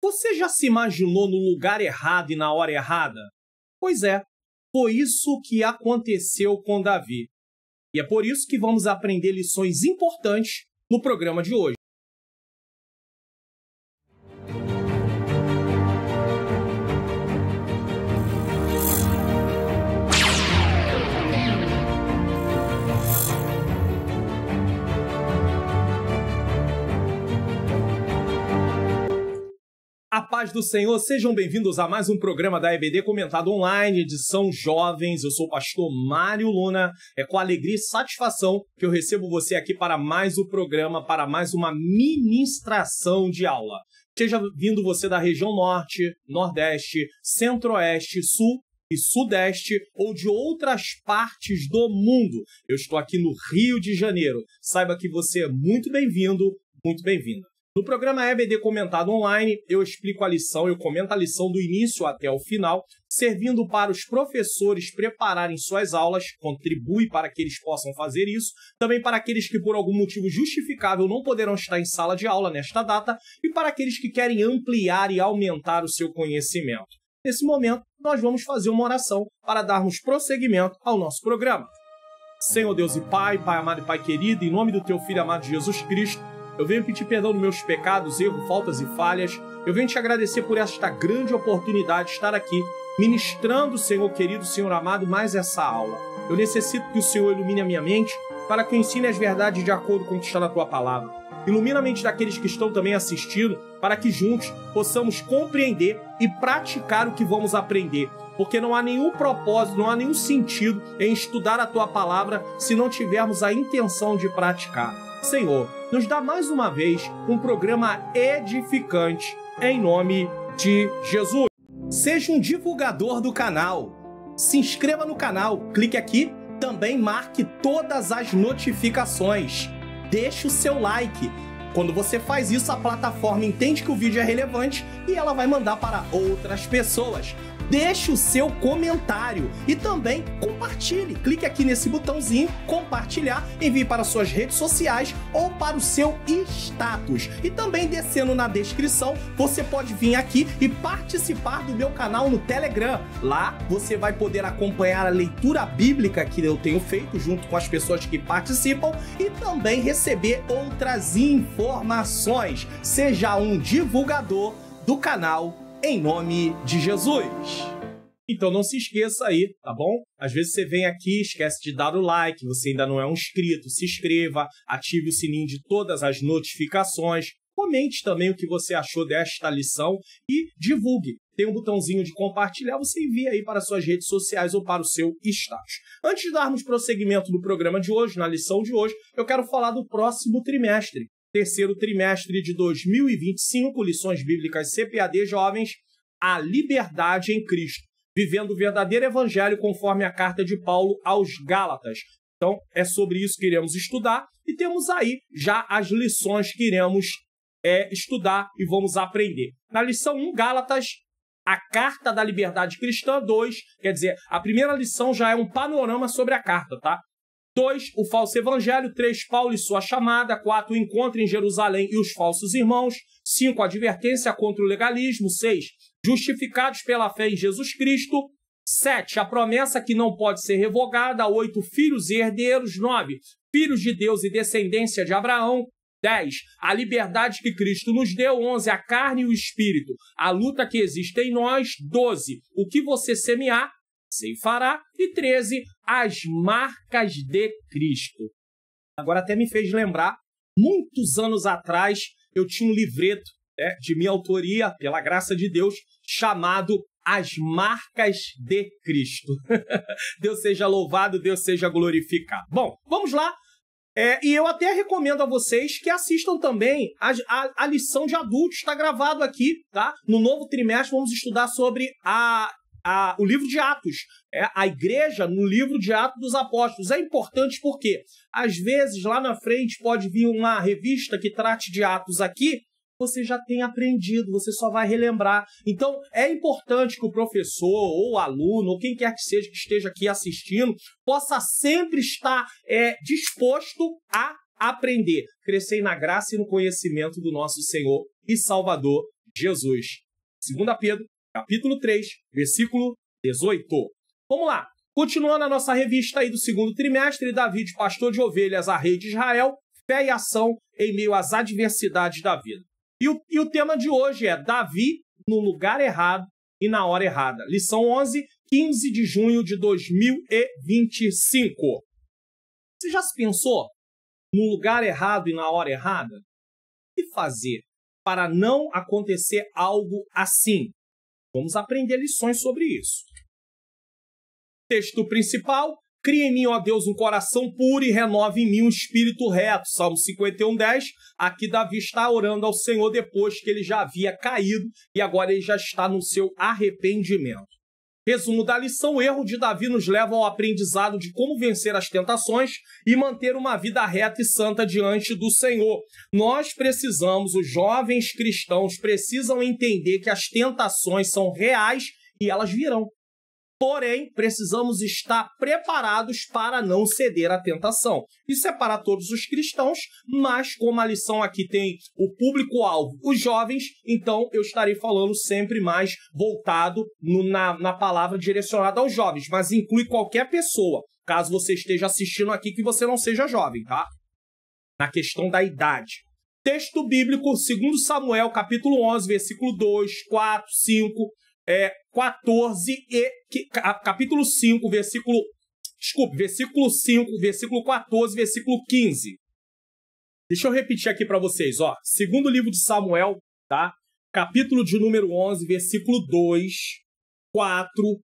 Você já se imaginou no lugar errado e na hora errada? Pois é, foi isso que aconteceu com Davi. E é por isso que vamos aprender lições importantes no programa de hoje. A paz do Senhor, sejam bem-vindos a mais um programa da EBD Comentado Online, edição Jovens. Eu sou o pastor Mário Luna. É com alegria e satisfação que eu recebo você aqui para mais um programa, para mais uma ministração de aula. Seja vindo você da região Norte, Nordeste, Centro-Oeste, Sul e Sudeste ou de outras partes do mundo. Eu estou aqui no Rio de Janeiro. Saiba que você é muito bem-vindo, muito bem-vinda. No programa EBD Comentado Online, eu explico a lição, eu comento a lição do início até o final, servindo para os professores prepararem suas aulas, contribui para que eles possam fazer isso, também para aqueles que por algum motivo justificável não poderão estar em sala de aula nesta data, e para aqueles que querem ampliar e aumentar o seu conhecimento. Nesse momento, nós vamos fazer uma oração para darmos prosseguimento ao nosso programa. Senhor Deus e Pai, Pai amado e Pai querido, em nome do Teu Filho amado Jesus Cristo, eu venho pedir perdão dos meus pecados, erros, faltas e falhas. Eu venho te agradecer por esta grande oportunidade de estar aqui, ministrando, Senhor querido, Senhor amado, mais essa aula. Eu necessito que o Senhor ilumine a minha mente para que eu ensine as verdades de acordo com o que está na Tua palavra. Ilumina a mente daqueles que estão também assistindo, para que juntos possamos compreender e praticar o que vamos aprender. Porque não há nenhum propósito, não há nenhum sentido em estudar a Tua palavra se não tivermos a intenção de praticar. Senhor, nos dá mais uma vez um programa edificante, em nome de Jesus. Seja um divulgador do canal. Se inscreva no canal, clique aqui, também marque todas as notificações. Deixe o seu like. Quando você faz isso, a plataforma entende que o vídeo é relevante e ela vai mandar para outras pessoas. Deixe o seu comentário e também compartilhe. Clique aqui nesse botãozinho, compartilhar, envie para suas redes sociais ou para o seu status. E também descendo na descrição, você pode vir aqui e participar do meu canal no Telegram. Lá você vai poder acompanhar a leitura bíblica que eu tenho feito junto com as pessoas que participam e também receber outras informações. Seja um divulgador do canal em nome de Jesus. Então não se esqueça aí, tá bom? Às vezes você vem aqui, esquece de dar o like, você ainda não é um inscrito, se inscreva, ative o sininho de todas as notificações, comente também o que você achou desta lição e divulgue. Tem um botãozinho de compartilhar, você envia aí para suas redes sociais ou para o seu status. Antes de darmos prosseguimento no programa de hoje, na lição de hoje, eu quero falar do próximo trimestre. Terceiro trimestre de 2025, lições bíblicas CPAD Jovens, a liberdade em Cristo, vivendo o verdadeiro evangelho conforme a carta de Paulo aos Gálatas. Então, é sobre isso que iremos estudar e temos aí já as lições que iremos estudar e vamos aprender. Na lição 1, Gálatas, a carta da liberdade cristã. 2, quer dizer, a primeira lição já é um panorama sobre a carta, tá? 2, o falso evangelho. 3, Paulo e sua chamada. 4, o encontro em Jerusalém e os falsos irmãos. 5, a advertência contra o legalismo. 6, justificados pela fé em Jesus Cristo. 7, a promessa que não pode ser revogada. 8, filhos e herdeiros. 9, filhos de Deus e descendência de Abraão. 10, a liberdade que Cristo nos deu. 11, a carne e o espírito, a luta que existe em nós. 12, o que você semear, ceifará. E 13, as marcas de Cristo. Agora até me fez lembrar, muitos anos atrás, eu tinha um livreto de minha autoria, pela graça de Deus, chamado As Marcas de Cristo. Deus seja louvado, Deus seja glorificado. Bom, vamos lá. E eu até recomendo a vocês que assistam também a lição de adultos, está gravado aqui, tá? No novo trimestre vamos estudar sobre o livro de Atos, a igreja no livro de Atos dos Apóstolos. É importante porque, às vezes, lá na frente pode vir uma revista que trate de Atos aqui, você já tem aprendido, você só vai relembrar. Então, é importante que o professor, ou o aluno, ou quem quer que seja que esteja aqui assistindo, possa sempre estar disposto a aprender, crescer na graça e no conhecimento do nosso Senhor e Salvador Jesus. 2 Pedro, capítulo 3, versículo 18. Vamos lá. Continuando a nossa revista aí do segundo trimestre, Davi, de pastor de ovelhas a rei de Israel, fé e ação em meio às adversidades da vida. E o tema de hoje é Davi no lugar errado e na hora errada. Lição 11, 15 de junho de 2025. Você já se pensou no lugar errado e na hora errada? O que fazer para não acontecer algo assim? Vamos aprender lições sobre isso. Texto principal: cria em mim, ó Deus, um coração puro e renova em mim um espírito reto. Salmo 51:10. Aqui Davi está orando ao Senhor depois que ele já havia caído e agora ele já está no seu arrependimento. Resumo da lição: o erro de Davi nos leva ao aprendizado de como vencer as tentações e manter uma vida reta e santa diante do Senhor. Nós precisamos, os jovens cristãos precisam entender que as tentações são reais e elas virão. Porém, precisamos estar preparados para não ceder à tentação. Isso é para todos os cristãos, mas como a lição aqui tem o público-alvo, os jovens, então eu estarei falando sempre mais voltado na palavra direcionada aos jovens, mas inclui qualquer pessoa, caso você esteja assistindo aqui que você não seja jovem, tá? Na questão da idade. Texto bíblico, 2 Samuel, capítulo 11, versículo 2, 4, 5... 14 e capítulo 5, versículo 5, versículo 14, versículo 15. Deixa eu repetir aqui para vocês, ó. Segundo livro de Samuel, tá? Capítulo de número 11, versículo 2, 4,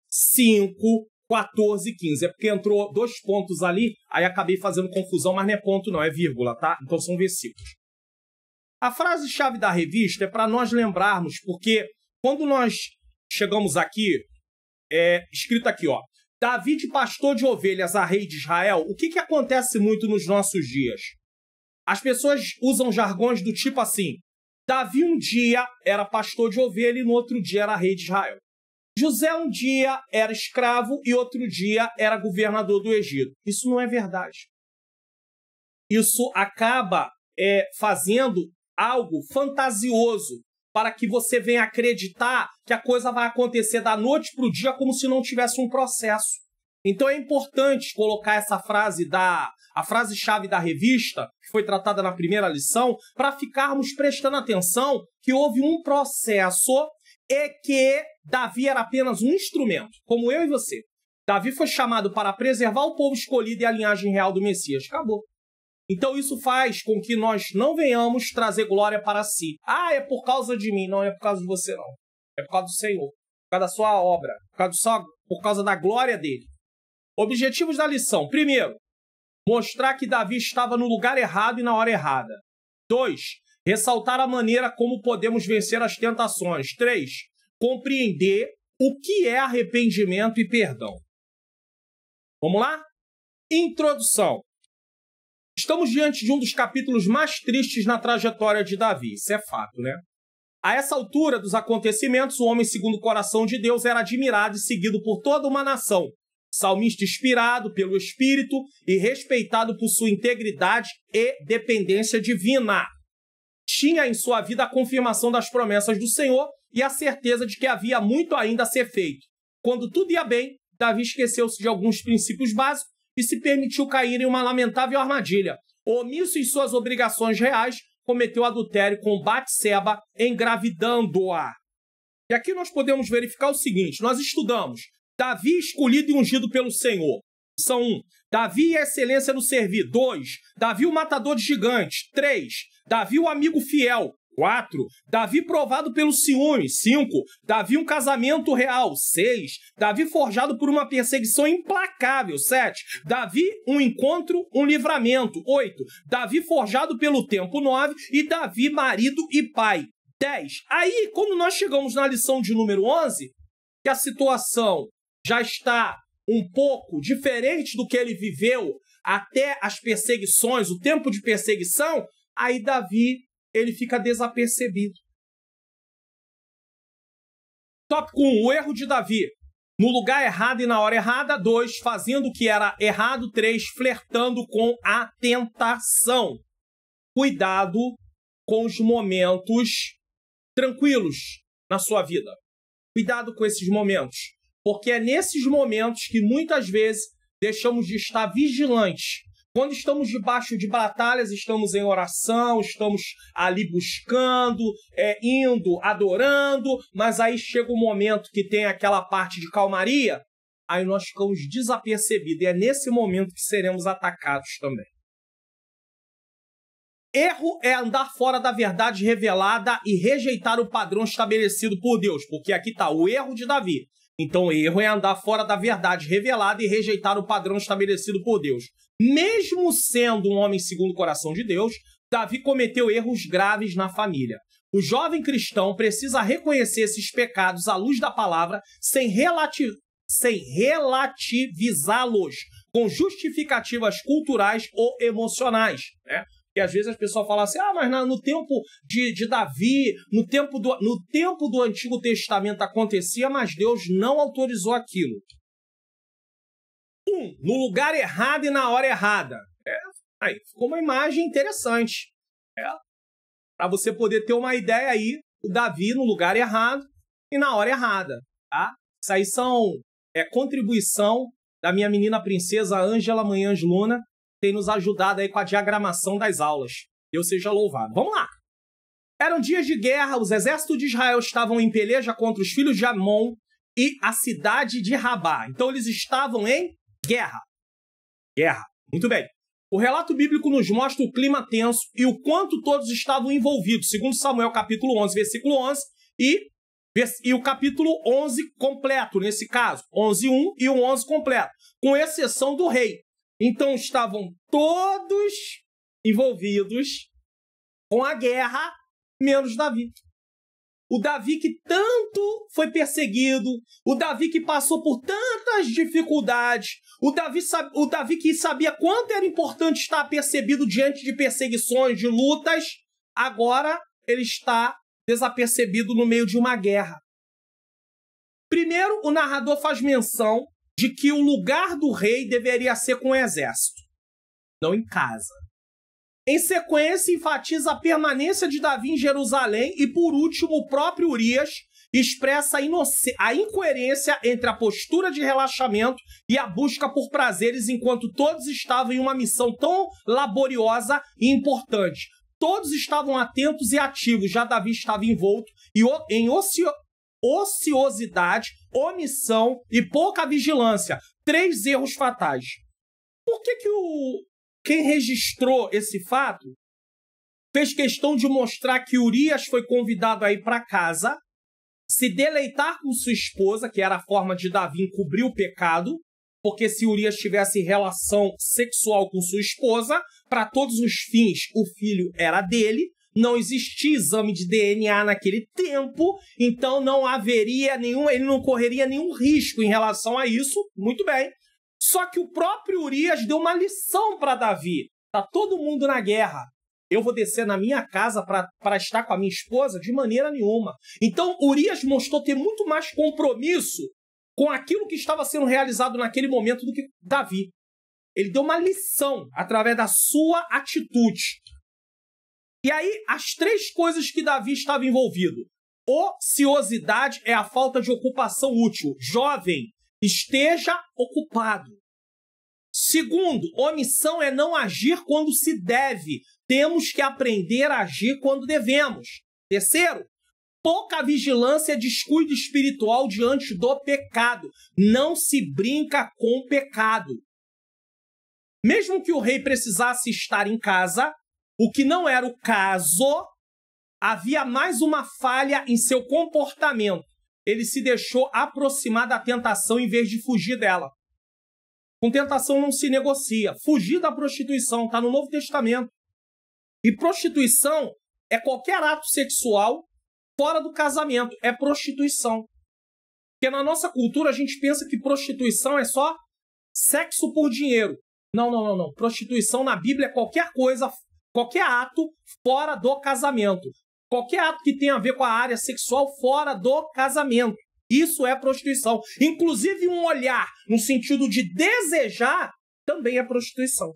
5, 14 e 15. É porque entrou 2 pontos ali, aí acabei fazendo confusão, mas não é ponto não, é vírgula, tá? Então são versículos. A frase-chave da revista é para nós lembrarmos, porque quando nós chegamos aqui, escrito aqui, ó. Davi, de pastor de ovelhas a rei de Israel. O que acontece muito nos nossos dias? As pessoas usam jargões do tipo assim: Davi um dia era pastor de ovelha e no outro dia era rei de Israel. José um dia era escravo e outro dia era governador do Egito. Isso não é verdade. Isso acaba fazendo algo fantasioso, para que você venha acreditar que a coisa vai acontecer da noite para o dia como se não tivesse um processo. Então é importante colocar essa frase, a frase-chave da revista, que foi tratada na primeira lição, para ficarmos prestando atenção que houve um processo e que Davi era apenas um instrumento, como eu e você. Davi foi chamado para preservar o povo escolhido e a linhagem real do Messias. Acabou. Então isso faz com que nós não venhamos trazer glória para si. Ah, é por causa de mim. Não é por causa de você, não. É por causa do Senhor. Por causa da sua obra. Por causa da glória dele. Objetivos da lição. Primeiro, mostrar que Davi estava no lugar errado e na hora errada. 2, ressaltar a maneira como podemos vencer as tentações. 3, compreender o que é arrependimento e perdão. Vamos lá? Introdução. Estamos diante de um dos capítulos mais tristes na trajetória de Davi. Isso é fato, né? A essa altura dos acontecimentos, o homem segundo o coração de Deus era admirado e seguido por toda uma nação. Salmista inspirado pelo Espírito e respeitado por sua integridade e dependência divina. Tinha em sua vida a confirmação das promessas do Senhor e a certeza de que havia muito ainda a ser feito. Quando tudo ia bem, Davi esqueceu-se de alguns princípios básicos e se permitiu cair em uma lamentável armadilha. Omisso em suas obrigações reais, cometeu adultério com Batseba, engravidando-a. E aqui nós podemos verificar o seguinte: nós estudamos Davi escolhido e ungido pelo Senhor. Lição 1. Davi e a excelência no servir. 2. Davi o matador de gigantes. 3. Davi o amigo fiel. 4. Davi provado pelo ciúme. 5. Davi um casamento real. 6. Davi forjado por uma perseguição implacável. 7. Davi um encontro, um livramento. 8. Davi forjado pelo tempo. 9. E Davi marido e pai. 10. Aí, quando nós chegamos na lição de número 11, que a situação já está um pouco diferente do que ele viveu até as perseguições, o tempo de perseguição, aí Davi ele fica desapercebido. Tópico 1. O erro de Davi. No lugar errado e na hora errada. 2. Fazendo o que era errado. 3. Flertando com a tentação. Cuidado com os momentos tranquilos na sua vida. Cuidado com esses momentos, porque é nesses momentos que muitas vezes deixamos de estar vigilantes. Quando estamos debaixo de batalhas, estamos em oração, estamos ali buscando, indo, adorando, mas aí chega um momento que tem aquela parte de calmaria, aí nós ficamos desapercebidos, e é nesse momento que seremos atacados também. Erro é andar fora da verdade revelada e rejeitar o padrão estabelecido por Deus, porque aqui está o erro de Davi. Então, erro é andar fora da verdade revelada e rejeitar o padrão estabelecido por Deus. Mesmo sendo um homem segundo o coração de Deus, Davi cometeu erros graves na família. O jovem cristão precisa reconhecer esses pecados à luz da palavra sem relativizá-los com justificativas culturais ou emocionais, né? Porque às vezes as pessoas falam assim, mas no tempo de Davi, no tempo do Antigo Testamento acontecia, mas Deus não autorizou aquilo. No lugar errado e na hora errada. Aí ficou uma imagem interessante. Para você poder ter uma ideia aí, o Davi no lugar errado e na hora errada. Tá? Isso aí são contribuição da minha menina princesa Ângela Manhãs Luna, tem nos ajudado aí com a diagramação das aulas. Deus seja louvado. Vamos lá. Eram dias de guerra, os exércitos de Israel estavam em peleja contra os filhos de Amon e a cidade de Rabá. Então eles estavam em guerra. Guerra. Muito bem. O relato bíblico nos mostra o clima tenso e o quanto todos estavam envolvidos. Segundo Samuel, capítulo 11, versículo 11, e o capítulo 11 completo, nesse caso. 11:1 e o 11 completo. Com exceção do rei. Então estavam todos envolvidos com a guerra, menos Davi. O Davi que tanto foi perseguido, o Davi que passou por tantas dificuldades, o Davi que sabia quanto era importante estar apercebido diante de perseguições, de lutas, agora ele está desapercebido no meio de uma guerra. Primeiro, o narrador faz menção de que o lugar do rei deveria ser com o exército, não em casa. Em sequência, enfatiza a permanência de Davi em Jerusalém e, por último, o próprio Urias expressa a incoerência entre a postura de relaxamento e a busca por prazeres enquanto todos estavam em uma missão tão laboriosa e importante. Todos estavam atentos e ativos, já Davi estava envolto em ociosidade, omissão e pouca vigilância. 3 erros fatais. Por que quem registrou esse fato fez questão de mostrar que Urias foi convidado a ir para casa, se deleitar com sua esposa, que era a forma de Davi encobrir o pecado, porque se Urias tivesse relação sexual com sua esposa, para todos os fins, o filho era dele, não existia exame de DNA naquele tempo, então não haveria ele não correria nenhum risco em relação a isso, muito bem. Só que o próprio Urias deu uma lição para Davi. Tá todo mundo na guerra. Eu vou descer na minha casa para estar com a minha esposa? De maneira nenhuma. Então, Urias mostrou ter muito mais compromisso com aquilo que estava sendo realizado naquele momento do que Davi. Ele deu uma lição através da sua atitude. E aí, as 3 coisas que Davi estava envolvido. Ociosidade é a falta de ocupação útil. Jovem, esteja ocupado. Segundo, omissão é não agir quando se deve. Temos que aprender a agir quando devemos. Terceiro, pouca vigilância é descuido espiritual diante do pecado. Não se brinca com o pecado. Mesmo que o rei precisasse estar em casa, o que não era o caso, havia mais uma falha em seu comportamento. Ele se deixou aproximar da tentação em vez de fugir dela. Com tentação não se negocia. Fugir da prostituição está no Novo Testamento. E prostituição é qualquer ato sexual fora do casamento. É prostituição. Porque na nossa cultura a gente pensa que prostituição é só sexo por dinheiro. Não. Prostituição na Bíblia é qualquer coisa, qualquer ato fora do casamento. Qualquer ato que tenha a ver com a área sexual fora do casamento. Isso é prostituição. Inclusive um olhar no sentido de desejar também é prostituição.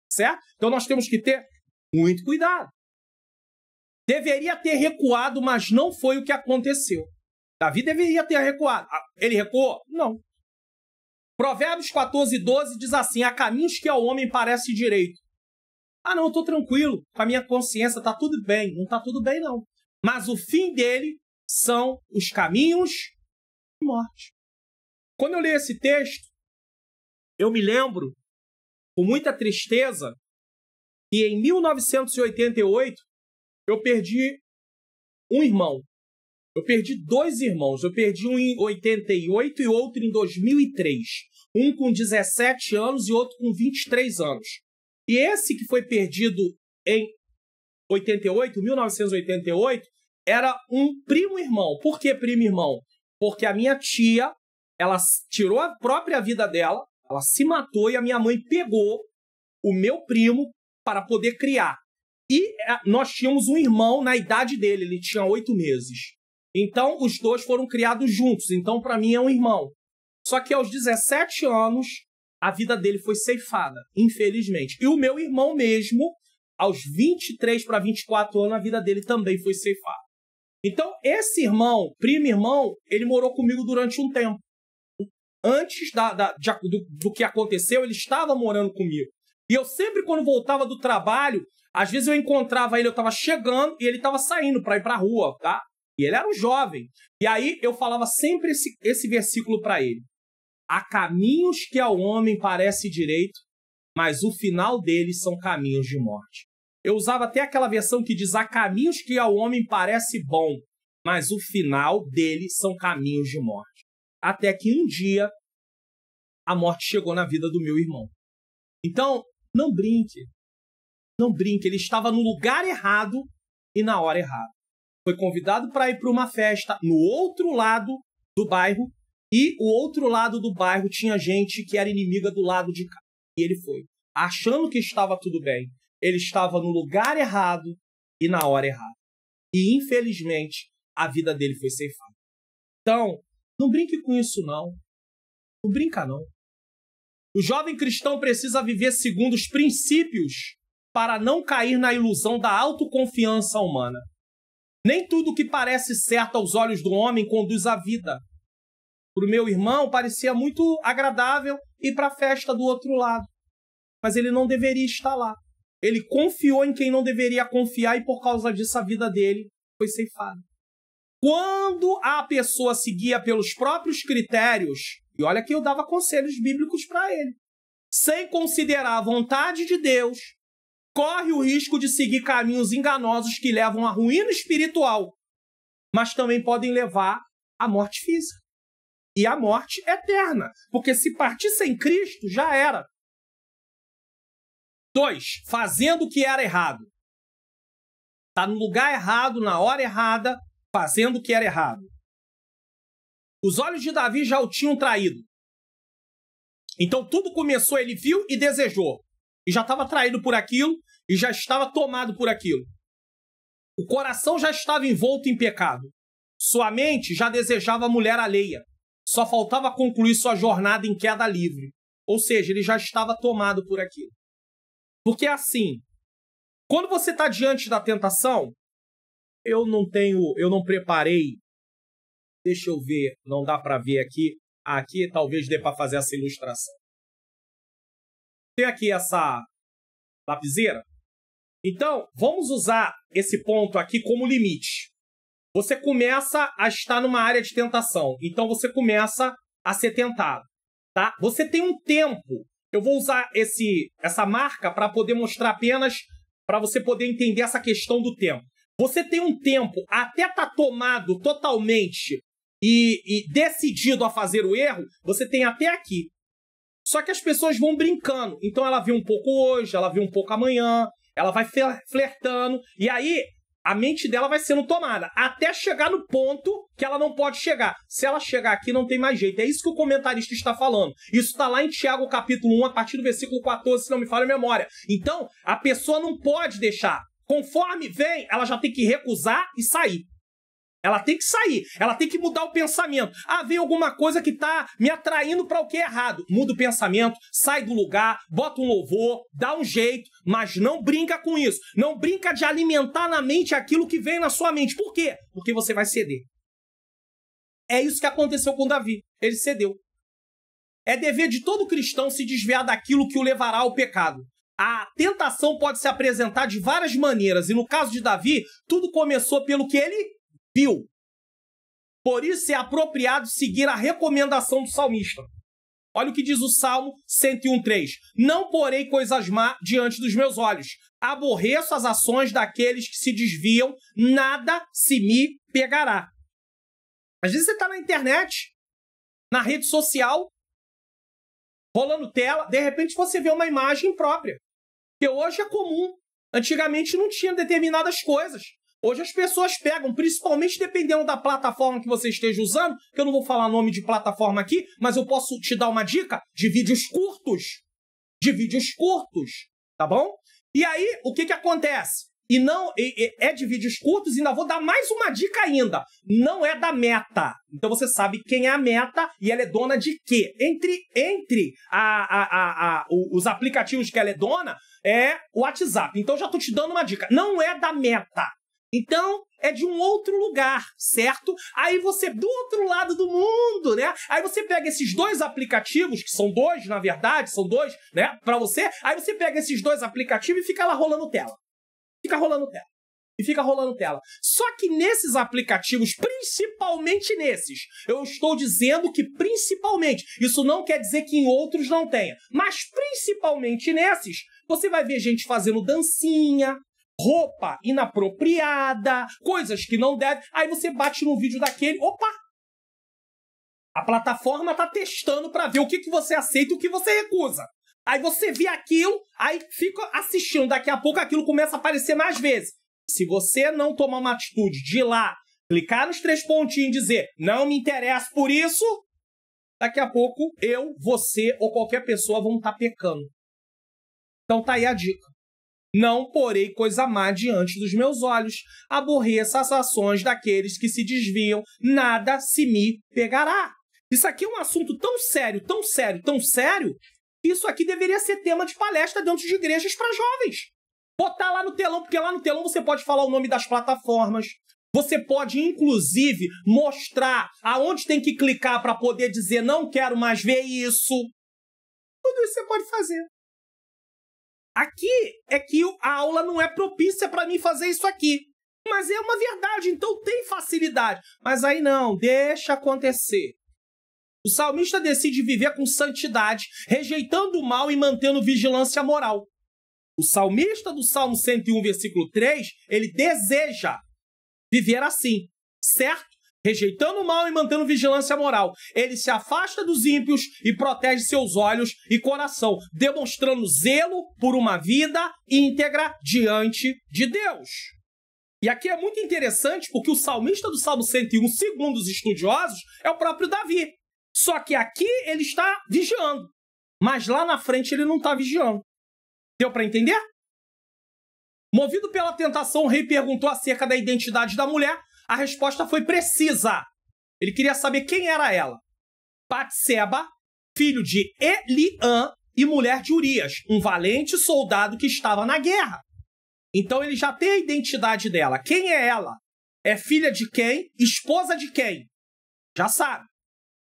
Certo? Então nós temos que ter muito cuidado. deveria ter recuado, mas não foi o que aconteceu. Davi deveria ter recuado. Ele recuou? Não. Provérbios 14:12 diz assim: há caminhos que ao homem parece direito. Ah, não, eu estou tranquilo, com a minha consciência, está tudo bem. Não está tudo bem, não. Mas o fim dele são os caminhos de morte. Quando eu leio esse texto, eu me lembro, com muita tristeza, que em 1988 eu perdi um irmão. Eu perdi 2 irmãos. Eu perdi um em 88 e outro em 2003. Um com 17 anos e outro com 23 anos. E esse que foi perdido em 1988, era um primo-irmão. Por que primo-irmão? Porque a minha tia, ela tirou a própria vida dela, ela se matou e a minha mãe pegou o meu primo para poder criar. E nós tínhamos um irmão na idade dele, ele tinha 8 meses. Então, os 2 foram criados juntos. Então, para mim, é um irmão. Só que aos 17 anos, a vida dele foi ceifada, infelizmente. E o meu irmão mesmo, aos 23 para 24 anos, a vida dele também foi ceifada. Então, esse irmão, primo-irmão, ele morou comigo durante um tempo. Antes do que aconteceu, ele estava morando comigo. E eu sempre, quando voltava do trabalho, às vezes eu encontrava ele, eu estava chegando e ele estava saindo para ir para a rua, tá? E ele era um jovem. E aí eu falava sempre esse versículo para ele. Há caminhos que ao homem parece direito, mas o final deles são caminhos de morte. Eu usava até aquela versão que diz: há caminhos que ao homem parece bom, mas o final deles são caminhos de morte. Até que um dia a morte chegou na vida do meu irmão. Então, não brinque. Não brinque. Ele estava no lugar errado e na hora errada. Foi convidado para ir para uma festa no outro lado do bairro, e o outro lado do bairro tinha gente que era inimiga do lado de cá. E ele foi, achando que estava tudo bem. Ele estava no lugar errado e na hora errada. E, infelizmente, a vida dele foi ceifada. Então, não brinque com isso, não. Não brinca, não. O jovem cristão precisa viver segundo os princípios para não cair na ilusão da autoconfiança humana. Nem tudo que parece certo aos olhos do homem conduz à vida. Para o meu irmão, parecia muito agradável ir para a festa do outro lado. Mas ele não deveria estar lá. Ele confiou em quem não deveria confiar e, por causa disso, a vida dele foi ceifada. Quando a pessoa seguia pelos próprios critérios, e olha que eu dava conselhos bíblicos para ele, sem considerar a vontade de Deus, corre o risco de seguir caminhos enganosos que levam à ruína espiritual, mas também podem levar à morte física. E à morte eterna, porque se partir sem Cristo, já era. 2. Fazendo o que era errado. Está no lugar errado, na hora errada, fazendo o que era errado. Os olhos de Davi já o tinham traído. Então tudo começou, ele viu e desejou. E já estava traído por aquilo, e já estava tomado por aquilo. O coração já estava envolto em pecado. Sua mente já desejava a mulher alheia. Só faltava concluir sua jornada em queda livre. Ou seja, ele já estava tomado por aquilo. Porque assim, quando você está diante da tentação, eu não preparei, deixa eu ver, não dá para ver aqui. Aqui talvez dê para fazer essa ilustração. Tem aqui essa lapiseira. Então, vamos usar esse ponto aqui como esse você começa a estar numa área de tentação. Então, você começa a ser tentado. Tá? Você tem um tempo. Eu vou usar essa marca para poder mostrar apenas para você poder entender essa questão do tempo. Você tem um tempo até estar tomado totalmente e decidido a fazer o erro, você tem até aqui. Só que as pessoas vão brincando. Então, ela vê um pouco hoje, ela vê um pouco amanhã, ela vai flertando, e aí a mente dela vai sendo tomada, até chegar no ponto que ela não pode chegar. Se ela chegar aqui, não tem mais jeito. É isso que o comentarista está falando. Isso está lá em Tiago, capítulo 1, a partir do versículo 14, se não me falha a memória. Então, a pessoa não pode deixar. Conforme vem, ela já tem que recusar e sair. Ela tem que sair. Ela tem que mudar o pensamento. Ah, vem alguma coisa que tá me atraindo para o que é errado. Muda o pensamento, sai do lugar, bota um louvor, dá um jeito, mas não brinca com isso. Não brinca de alimentar na mente aquilo que vem na sua mente. Por quê? Porque você vai ceder. É isso que aconteceu com Davi. Ele cedeu. É dever de todo cristão se desviar daquilo que o levará ao pecado. A tentação pode se apresentar de várias maneiras, e no caso de Davi, tudo começou pelo que ele viu. Por isso é apropriado seguir a recomendação do salmista. Olha o que diz o Salmo 101:3. Não porei coisas má diante dos meus olhos. Aborreço as ações daqueles que se desviam, nada se me pegará. Às vezes você está na internet, na rede social, rolando tela, de repente você vê uma imagem própria. Que hoje é comum. Antigamente não tinha determinadas coisas. Hoje as pessoas pegam, principalmente dependendo da plataforma que você esteja usando, que eu não vou falar nome de plataforma aqui, mas eu posso te dar uma dica de vídeos curtos. De vídeos curtos, tá bom? E aí, o que acontece? E não é de vídeos curtos, e ainda vou dar mais uma dica ainda. Não é da Meta. Então você sabe quem é a Meta e ela é dona de quê? Entre os aplicativos que ela é dona, é o WhatsApp. Então já estou te dando uma dica. Não é da Meta. Então é de um outro lugar, certo? Aí você, do outro lado do mundo, né? Aí você pega esses dois aplicativos, que são dois, na verdade, são dois, né? Para você. Aí você pega esses dois aplicativos e fica lá rolando tela. Fica rolando tela. E fica rolando tela. Só que nesses aplicativos, principalmente nesses, eu estou dizendo que principalmente, isso não quer dizer que em outros não tenha, mas principalmente nesses, você vai ver gente fazendo dancinha, roupa inapropriada, coisas que não deve. Aí você bate no vídeo daquele, opa! A plataforma está testando para ver o que você aceita e o que você recusa. Aí você vê aquilo, aí fica assistindo. Daqui a pouco aquilo começa a aparecer mais vezes. Se você não tomar uma atitude de ir lá, clicar nos 3 pontinhos e dizer não me interessa por isso, daqui a pouco eu, você ou qualquer pessoa vão estar pecando. Então tá aí a dica. Não porei coisa má diante dos meus olhos. Aborreça as ações daqueles que se desviam. Nada se me pegará. Isso aqui é um assunto tão sério, tão sério, tão sério, que isso aqui deveria ser tema de palestra dentro de igrejas para jovens. Botar lá no telão, porque lá no telão você pode falar o nome das plataformas. Você pode, inclusive, mostrar aonde tem que clicar para poder dizer não quero mais ver isso. Tudo isso você pode fazer. Aqui é que a aula não é propícia para mim fazer isso aqui. Mas é uma verdade, então tem facilidade. Mas aí não, deixa acontecer. O salmista decide viver com santidade, rejeitando o mal e mantendo vigilância moral. O salmista do Salmo 101, versículo 3, ele deseja viver assim, certo? Rejeitando o mal e mantendo vigilância moral. Ele se afasta dos ímpios e protege seus olhos e coração, demonstrando zelo por uma vida íntegra diante de Deus. E aqui é muito interessante porque o salmista do Salmo 101, segundo os estudiosos, é o próprio Davi. Só que aqui ele está vigiando, mas lá na frente ele não está vigiando. Deu para entender? Movido pela tentação, o rei perguntou acerca da identidade da mulher. A resposta foi precisa. Ele queria saber quem era ela. Batseba, filho de Eliã e mulher de Urias, um valente soldado que estava na guerra. Então ele já tem a identidade dela. Quem é ela? É filha de quem? Esposa de quem? Já sabe.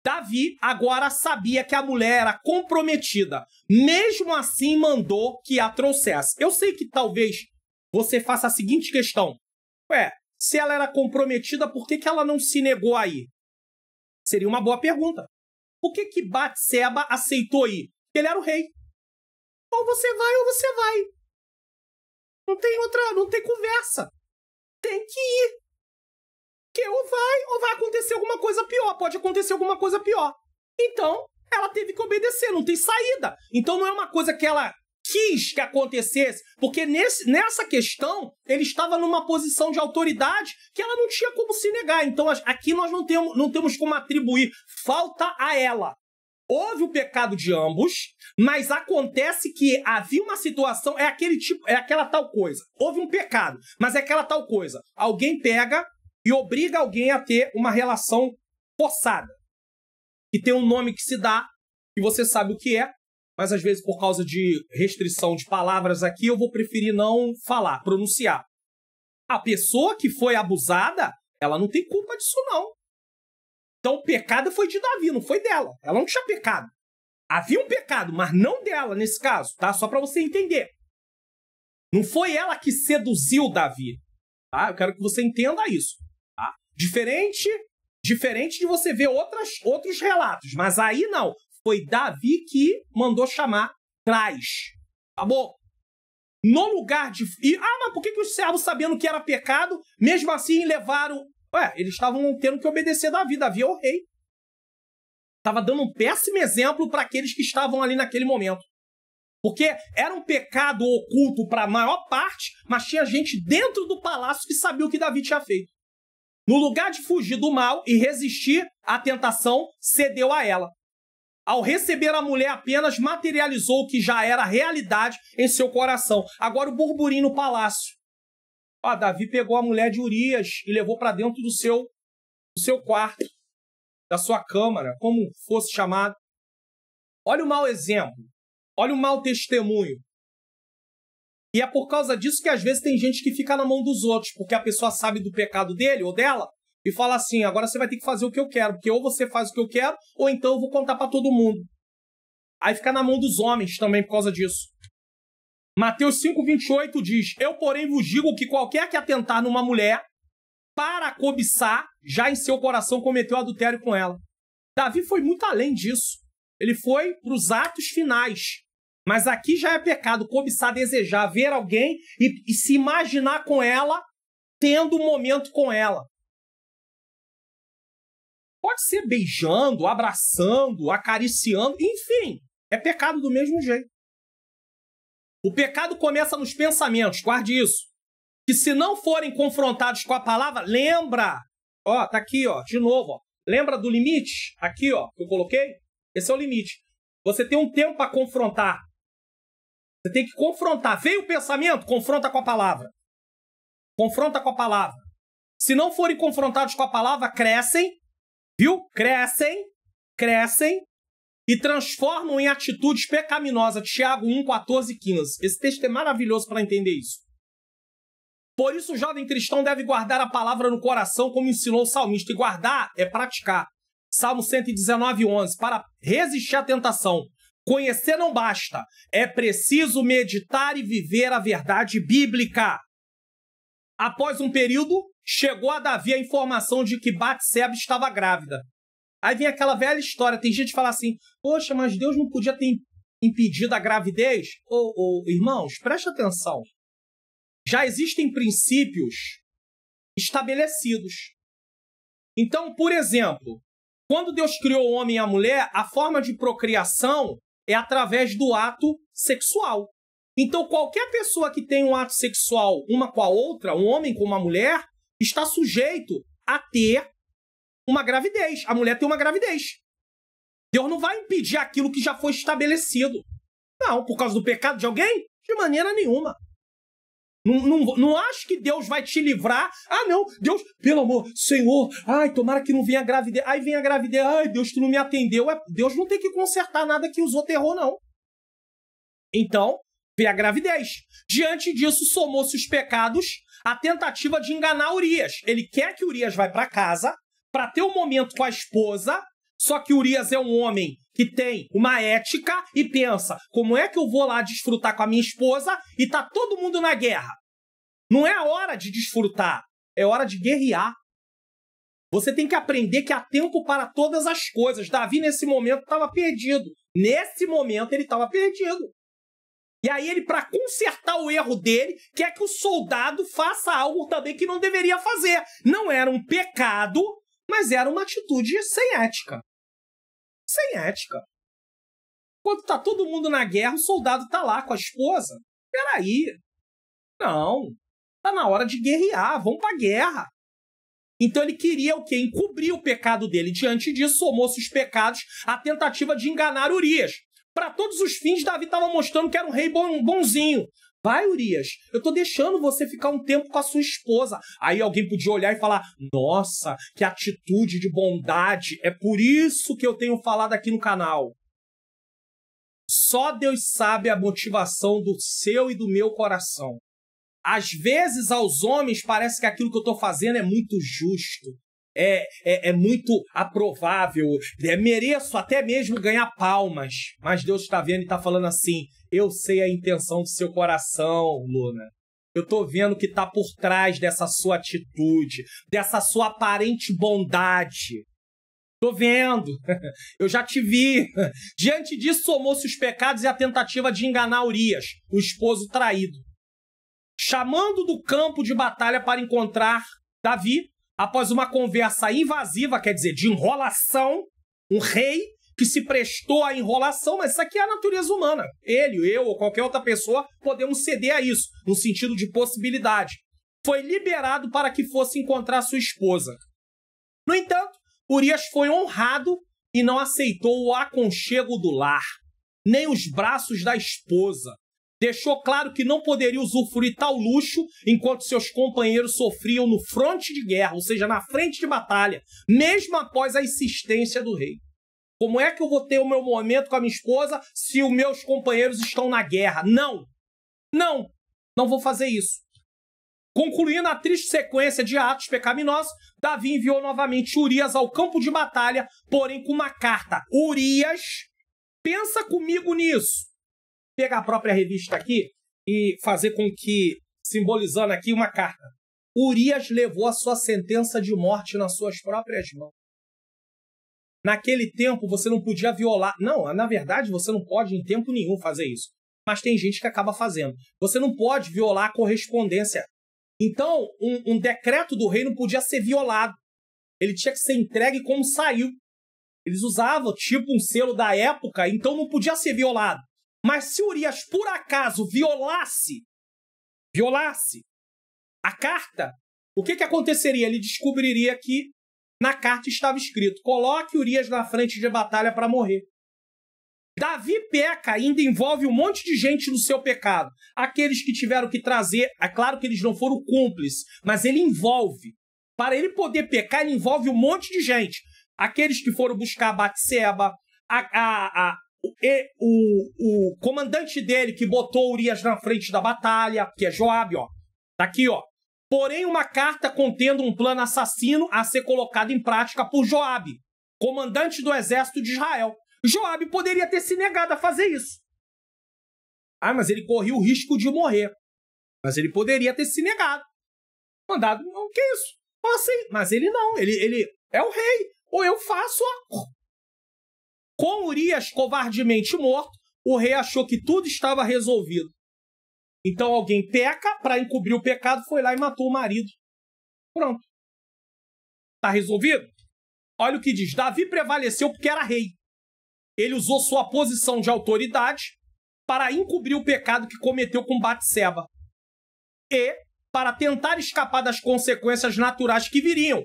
Davi agora sabia que a mulher era comprometida. Mesmo assim, mandou que a trouxesse. Eu sei que talvez você faça a seguinte questão. Se ela era comprometida, por que ela não se negou a ir? Seria uma boa pergunta. Por que Batseba aceitou ir? Porque ele era o rei. Ou você vai ou você vai. Não tem conversa. Tem que ir. Porque ou vai acontecer alguma coisa pior. Pode acontecer alguma coisa pior. Então, ela teve que obedecer. Não tem saída. Então, não é uma coisa que ela quis que acontecesse. Porque nessa questão, ele estava numa posição de autoridade que ela não tinha como se negar. Então, aqui nós não temos como atribuir falta a ela. Houve o pecado de ambos, mas acontece que havia uma situação, é aquela tal coisa. Houve um pecado, mas é aquela tal coisa. Alguém pega e obriga alguém a ter uma relação forçada. Que tem um nome que se dá, e você sabe o que é, mas às vezes por causa de restrição de palavras aqui, eu vou preferir não falar, pronunciar. A pessoa que foi abusada, ela não tem culpa disso não. Então o pecado foi de Davi, não foi dela. Ela não tinha pecado. Havia um pecado, mas não dela nesse caso, tá? Só para você entender. Não foi ela que seduziu Davi, tá? Eu quero que você entenda isso, tá? Diferente de você ver outros relatos, mas aí não. Foi Davi que mandou chamar, traz. Tá bom? No lugar de... mas por que os servos, sabendo que era pecado, mesmo assim levaram... eles estavam tendo que obedecer Davi. Davi é o rei. Estava dando um péssimo exemplo para aqueles que estavam ali naquele momento. Porque era um pecado oculto para a maior parte, mas tinha gente dentro do palácio que sabia o que Davi tinha feito. No lugar de fugir do mal e resistir à tentação, cedeu a ela. Ao receber a mulher, apenas materializou o que já era realidade em seu coração. Agora o burburinho no palácio. Davi pegou a mulher de Urias e levou para dentro do seu quarto, da sua câmara, como fosse chamado. Olha o mau exemplo. Olha o mau testemunho. E é por causa disso que às vezes tem gente que fica na mão dos outros, porque a pessoa sabe do pecado dele ou dela, e fala assim, agora você vai ter que fazer o que eu quero, porque ou você faz o que eu quero, ou então eu vou contar para todo mundo. Aí fica na mão dos homens também por causa disso. Mateus 5,28 diz, eu porém vos digo que qualquer que atentar numa mulher para cobiçar, já em seu coração cometeu adultério com ela. Davi foi muito além disso. Ele foi para os atos finais. Mas aqui já é pecado, cobiçar, desejar, ver alguém e se imaginar com ela, tendo um momento com ela. Pode ser beijando, abraçando, acariciando, enfim, é pecado do mesmo jeito. O pecado começa nos pensamentos, guarde isso. Que se não forem confrontados com a palavra, lembra, tá aqui, de novo, lembra do limite? Aqui, que eu coloquei? Esse é o limite. Você tem um tempo para confrontar. Você tem que confrontar. Veio o pensamento, confronta com a palavra. Confronta com a palavra. Se não forem confrontados com a palavra, crescem, viu? Crescem e transformam em atitudes pecaminosas. Tiago 1, 14 e 15. Esse texto é maravilhoso para entender isso. Por isso o jovem cristão deve guardar a palavra no coração, como ensinou o salmista. E guardar é praticar. Salmo 119, 11. Para resistir à tentação, conhecer não basta. É preciso meditar e viver a verdade bíblica. Após um período, chegou a Davi a informação de que Batseba estava grávida. Aí vem aquela velha história. Tem gente que fala assim, poxa, mas Deus não podia ter impedido a gravidez? Irmãos, preste atenção. Já existem princípios estabelecidos. Então, por exemplo, quando Deus criou o homem e a mulher, a forma de procriação é através do ato sexual. Então, qualquer pessoa que tem um ato sexual uma com a outra, um homem com uma mulher, está sujeito a ter uma gravidez. A mulher tem uma gravidez. Deus não vai impedir aquilo que já foi estabelecido. Não, por causa do pecado de alguém? De maneira nenhuma. Não acho que Deus vai te livrar. Não, Deus, pelo amor, Senhor, tomara que não venha a gravidez. Aí vem a gravidez, Deus, tu não me atendeu. Deus não tem que consertar nada que usou terror, não. Então, vem a gravidez. Diante disso, somou-se os pecados, a tentativa de enganar Urias. Ele quer que Urias vá para casa para ter um momento com a esposa, só que Urias é um homem que tem uma ética e pensa, como é que eu vou lá desfrutar com a minha esposa e tá todo mundo na guerra? Não é a hora de desfrutar, é hora de guerrear. Você tem que aprender que há tempo para todas as coisas. Davi, nesse momento, estava perdido. Nesse momento, ele estava perdido. E aí ele, para consertar o erro dele, quer que o soldado faça algo também que não deveria fazer. Não era um pecado, mas era uma atitude sem ética. Sem ética. Quando tá todo mundo na guerra, o soldado tá lá com a esposa. Peraí. Não. Tá na hora de guerrear. Vamos pra guerra. Então ele queria o quê? Encobrir o pecado dele. Diante disso, somou-se os pecados, a tentativa de enganar Urias. Para todos os fins, Davi estava mostrando que era um rei bonzinho. Vai, Urias, eu tô deixando você ficar um tempo com a sua esposa. Aí alguém podia olhar e falar, nossa, que atitude de bondade, é por isso que eu tenho falado aqui no canal. Só Deus sabe a motivação do seu e do meu coração. Às vezes, aos homens, parece que aquilo que eu estou fazendo é muito justo, é muito aprovável, mereço até mesmo ganhar palmas. Mas Deus está vendo e está falando assim, eu sei a intenção do seu coração, Luna. Eu estou vendo o que está por trás dessa sua atitude, dessa sua aparente bondade. Tô vendo, eu já te vi. Diante disso, somou-se os pecados e a tentativa de enganar Urias, o esposo traído. Chamando do campo de batalha para encontrar Davi, após uma conversa invasiva, quer dizer, de enrolação, um rei que se prestou à enrolação, mas isso aqui é a natureza humana. Ele, eu ou qualquer outra pessoa podemos ceder a isso, no sentido de possibilidade. Foi liberado para que fosse encontrar sua esposa. No entanto, Urias foi honrado e não aceitou o aconchego do lar, nem os braços da esposa. Deixou claro que não poderia usufruir tal luxo enquanto seus companheiros sofriam no fronte de guerra, ou seja, na frente de batalha, mesmo após a insistência do rei. Como é que eu vou ter o meu momento com a minha esposa se os meus companheiros estão na guerra? Não vou fazer isso. Concluindo a triste sequência de atos pecaminosos, Davi enviou novamente Urias ao campo de batalha, porém com uma carta. Urias, pensa comigo nisso. Pegar a própria revista aqui e fazer com que, simbolizando aqui uma carta. Urias levou a sua sentença de morte nas suas próprias mãos. Naquele tempo você não podia violar. Não, na verdade você não pode em tempo nenhum fazer isso. Mas tem gente que acaba fazendo. Você não pode violar a correspondência. Então, um decreto do rei não podia ser violado. Ele tinha que ser entregue como saiu. Eles usavam tipo um selo da época, então não podia ser violado. Mas se Urias, por acaso, violasse a carta, o que aconteceria? Ele descobriria que na carta estava escrito, coloque Urias na frente de batalha para morrer. Davi peca, ainda envolve um monte de gente no seu pecado. Aqueles que tiveram que trazer, é claro que eles não foram cúmplices, mas ele envolve. Para ele poder pecar, ele envolve um monte de gente. Aqueles que foram buscar Batseba, o comandante dele que botou Urias na frente da batalha, que é Joabe, ó. Tá aqui, ó. Porém, uma carta contendo um plano assassino a ser colocado em prática por Joabe, comandante do exército de Israel. Joabe poderia ter se negado a fazer isso. Mas ele corria o risco de morrer. Mas ele poderia ter se negado. Mandado, não, que isso? Assim, mas ele não, ele é o rei. Ou eu faço Com Urias covardemente morto, o rei achou que tudo estava resolvido. Então alguém peca, para encobrir o pecado, foi lá e matou o marido. Pronto. Está resolvido? Olha o que diz. Davi prevaleceu porque era rei. Ele usou sua posição de autoridade para encobrir o pecado que cometeu com Batseba e para tentar escapar das consequências naturais que viriam,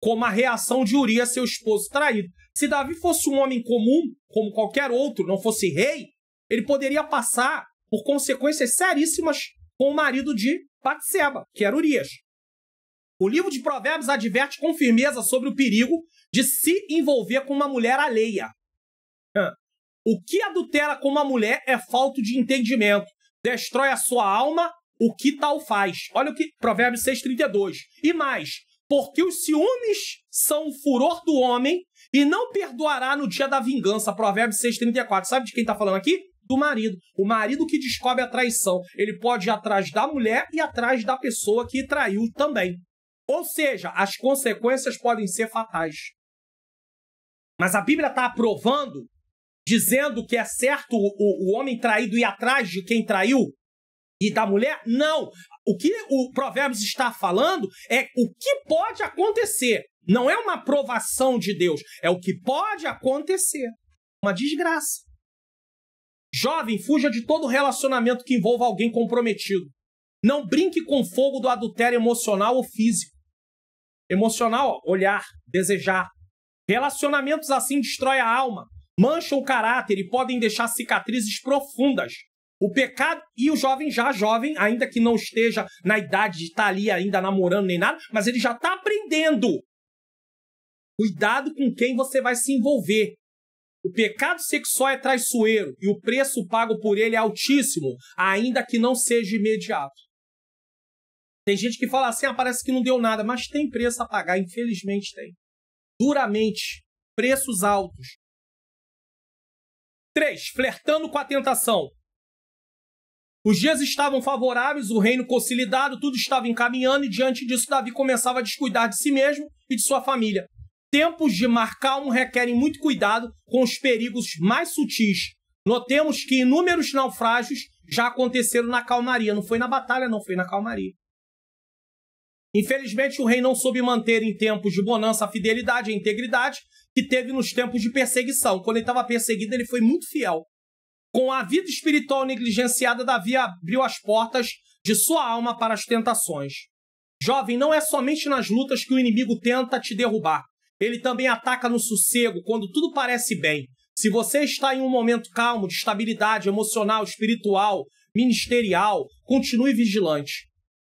como a reação de Urias, seu esposo traído. Se Davi fosse um homem comum, como qualquer outro, não fosse rei, ele poderia passar por consequências seríssimas com o marido de Batseba, que era Urias. O livro de Provérbios adverte com firmeza sobre o perigo de se envolver com uma mulher alheia. O que adultera com uma mulher é falta de entendimento. Destrói a sua alma, o que tal faz? Olha o que Provérbios 6,32. E mais, porque os ciúmes são o furor do homem e não perdoará no dia da vingança. Provérbios 6,34. Sabe de quem está falando aqui? Do marido. O marido que descobre a traição. Ele pode ir atrás da mulher e atrás da pessoa que traiu também. Ou seja, as consequências podem ser fatais. Mas a Bíblia está aprovando, dizendo que é certo o homem traído ir atrás de quem traiu e da mulher? Não. O que o Provérbios está falando é o que pode acontecer. Não é uma aprovação de Deus. É o que pode acontecer. Uma desgraça. Jovem, fuja de todo relacionamento que envolva alguém comprometido. Não brinque com o fogo do adultério emocional ou físico. Emocional, olhar, desejar. Relacionamentos assim destroem a alma, mancham o caráter e podem deixar cicatrizes profundas. O pecado, e o jovem já jovem, ainda que não esteja na idade de estar ali ainda namorando nem nada, mas ele já está aprendendo. Cuidado com quem você vai se envolver. O pecado sexual é traiçoeiro e o preço pago por ele é altíssimo, ainda que não seja imediato. Tem gente que fala assim, parece que não deu nada, mas tem preço a pagar, infelizmente tem. Duramente, preços altos. 3. Flertando com a tentação. Os dias estavam favoráveis, o reino consolidado, tudo estava encaminhando e diante disso Davi começava a descuidar de si mesmo e de sua família. Tempos de mar calmo requerem muito cuidado com os perigos mais sutis. Notemos que inúmeros naufrágios já aconteceram na calmaria. Não foi na batalha, não, foi na calmaria. Infelizmente, o rei não soube manter em tempos de bonança a fidelidade e a integridade que teve nos tempos de perseguição. Quando ele estava perseguido, ele foi muito fiel. Com a vida espiritual negligenciada, Davi abriu as portas de sua alma para as tentações. Jovem, não é somente nas lutas que o inimigo tenta te derrubar. Ele também ataca no sossego, quando tudo parece bem. Se você está em um momento calmo, de estabilidade emocional, espiritual, ministerial, continue vigilante.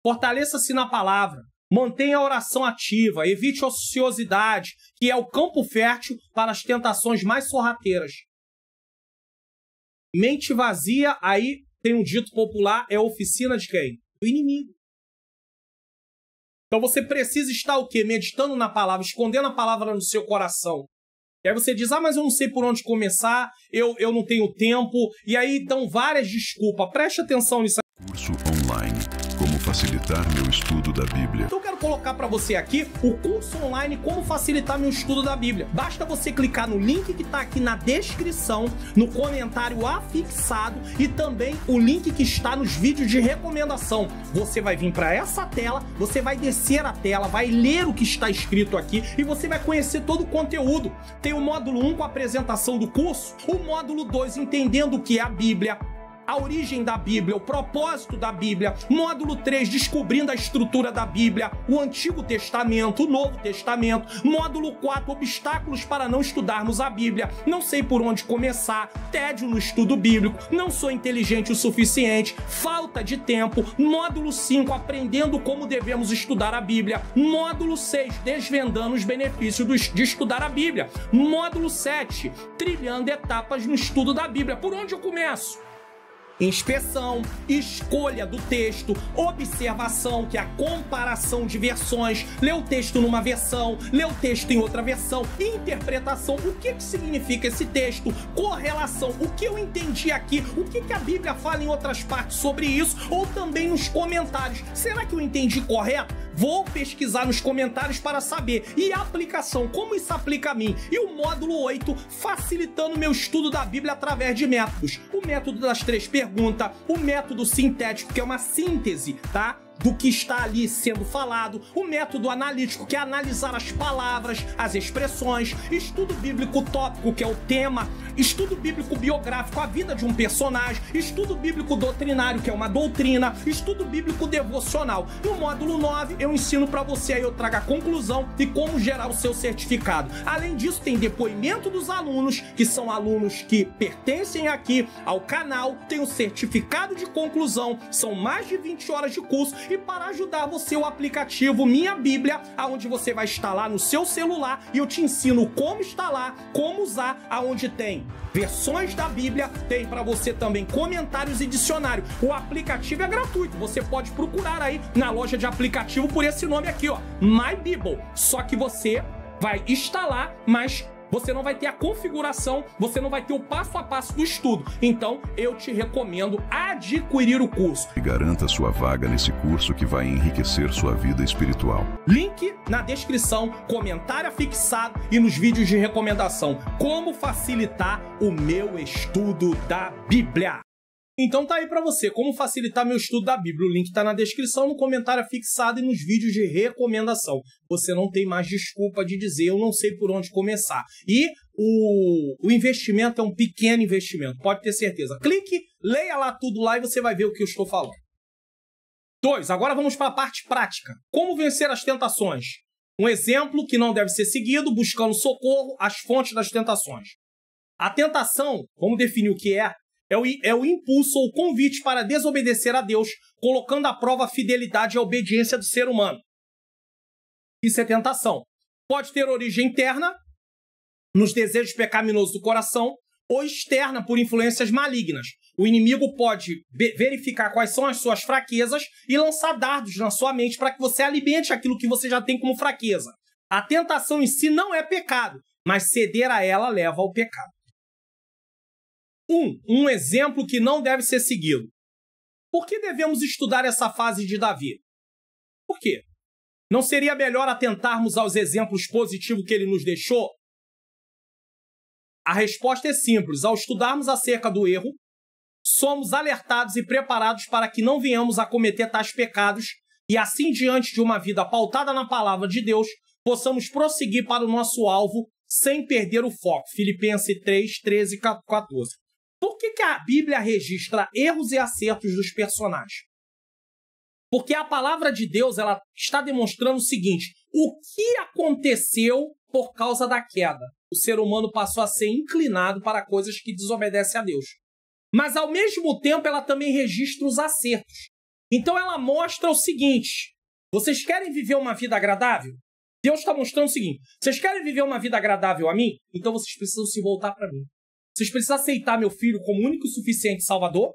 Fortaleça-se na palavra. Mantenha a oração ativa. Evite a ociosidade, que é o campo fértil para as tentações mais sorrateiras. Mente vazia, aí tem um dito popular, é oficina de quem? Do inimigo. Então você precisa estar o quê? Meditando na palavra, escondendo a palavra no seu coração. E aí você diz, mas eu não sei por onde começar, eu não tenho tempo. E aí dão várias desculpas. Preste atenção nisso. Curso online. Como facilitar meu estudo da Bíblia. Então eu quero colocar para você aqui o curso online Como Facilitar Meu Estudo da Bíblia. Basta você clicar no link que está aqui na descrição, no comentário afixado e também o link que está nos vídeos de recomendação. Você vai vir para essa tela, você vai descer a tela, vai ler o que está escrito aqui e você vai conhecer todo o conteúdo. Tem o módulo 1 com a apresentação do curso, o módulo 2 entendendo o que é a Bíblia, a origem da Bíblia, o propósito da Bíblia. Módulo 3, descobrindo a estrutura da Bíblia, o Antigo Testamento, o Novo Testamento. Módulo 4, obstáculos para não estudarmos a Bíblia. Não sei por onde começar, tédio no estudo bíblico, não sou inteligente o suficiente, falta de tempo. Módulo 5, aprendendo como devemos estudar a Bíblia. Módulo 6, desvendando os benefícios de estudar a Bíblia. Módulo 7, trilhando etapas no estudo da Bíblia. Por onde eu começo? Inspeção, escolha do texto, observação, que é a comparação de versões, ler o texto numa versão, ler o texto em outra versão, interpretação, o que significa esse texto, correlação, o que eu entendi aqui, o que a Bíblia fala em outras partes sobre isso, ou também nos comentários. Será que eu entendi correto? Vou pesquisar nos comentários para saber. E a aplicação, como isso aplica a mim? E o módulo 8, facilitando meu estudo da Bíblia através de métodos. O método das 3 perguntas, o método sintético, que é uma síntese, tá? Do que está ali sendo falado, o método analítico, que é analisar as palavras, as expressões, estudo bíblico tópico, que é o tema, estudo bíblico biográfico, a vida de um personagem, estudo bíblico doutrinário, que é uma doutrina, estudo bíblico devocional. No módulo 9, eu ensino para você, aí eu trago a conclusão e como gerar o seu certificado. Além disso, tem depoimento dos alunos, que são alunos que pertencem aqui ao canal, tem o certificado de conclusão, são mais de 20 horas de curso. E para ajudar você, o aplicativo Minha Bíblia, onde você vai instalar no seu celular e eu te ensino como instalar, como usar, aonde tem versões da Bíblia, tem para você também comentários e dicionário. O aplicativo é gratuito, você pode procurar aí na loja de aplicativo por esse nome aqui, ó, My Bible. Só que você vai instalar, mas você não vai ter a configuração, você não vai ter o passo a passo do estudo. Então, eu te recomendo adquirir o curso. E garanta sua vaga nesse curso que vai enriquecer sua vida espiritual. Link na descrição, comentário fixado e nos vídeos de recomendação. Como facilitar o meu estudo da Bíblia. Então tá aí pra você, como facilitar meu estudo da Bíblia. O link tá na descrição, no comentário fixado e nos vídeos de recomendação. Você não tem mais desculpa de dizer, eu não sei por onde começar. E o investimento é um pequeno investimento, pode ter certeza. Clique, leia lá tudo lá e você vai ver o que eu estou falando. 2. Agora vamos para a parte prática. Como vencer as tentações? Um exemplo que não deve ser seguido, buscando socorro às fontes das tentações. A tentação, vamos definir o que é É o impulso ou convite para desobedecer a Deus, colocando à prova a fidelidade e a obediência do ser humano. Isso é tentação. Pode ter origem interna, nos desejos pecaminosos do coração, ou externa, por influências malignas. O inimigo pode verificar quais são as suas fraquezas e lançar dardos na sua mente para que você alimente aquilo que você já tem como fraqueza. A tentação em si não é pecado, mas ceder a ela leva ao pecado. Um exemplo que não deve ser seguido. Por que devemos estudar essa fase de Davi? Por quê? Não seria melhor atentarmos aos exemplos positivos que ele nos deixou? A resposta é simples. Ao estudarmos acerca do erro, somos alertados e preparados para que não venhamos a cometer tais pecados e assim, diante de uma vida pautada na palavra de Deus, possamos prosseguir para o nosso alvo sem perder o foco. Filipenses 3, 13 e 14. Por que a Bíblia registra erros e acertos dos personagens? Porque a palavra de Deus ela está demonstrando o seguinte: o que aconteceu por causa da queda? O ser humano passou a ser inclinado para coisas que desobedecem a Deus. Mas, ao mesmo tempo, ela também registra os acertos. Então, ela mostra o seguinte: vocês querem viver uma vida agradável? Deus está mostrando o seguinte: vocês querem viver uma vida agradável a mim? Então, vocês precisam se voltar para mim. Vocês precisam aceitar meu filho como único e suficiente Salvador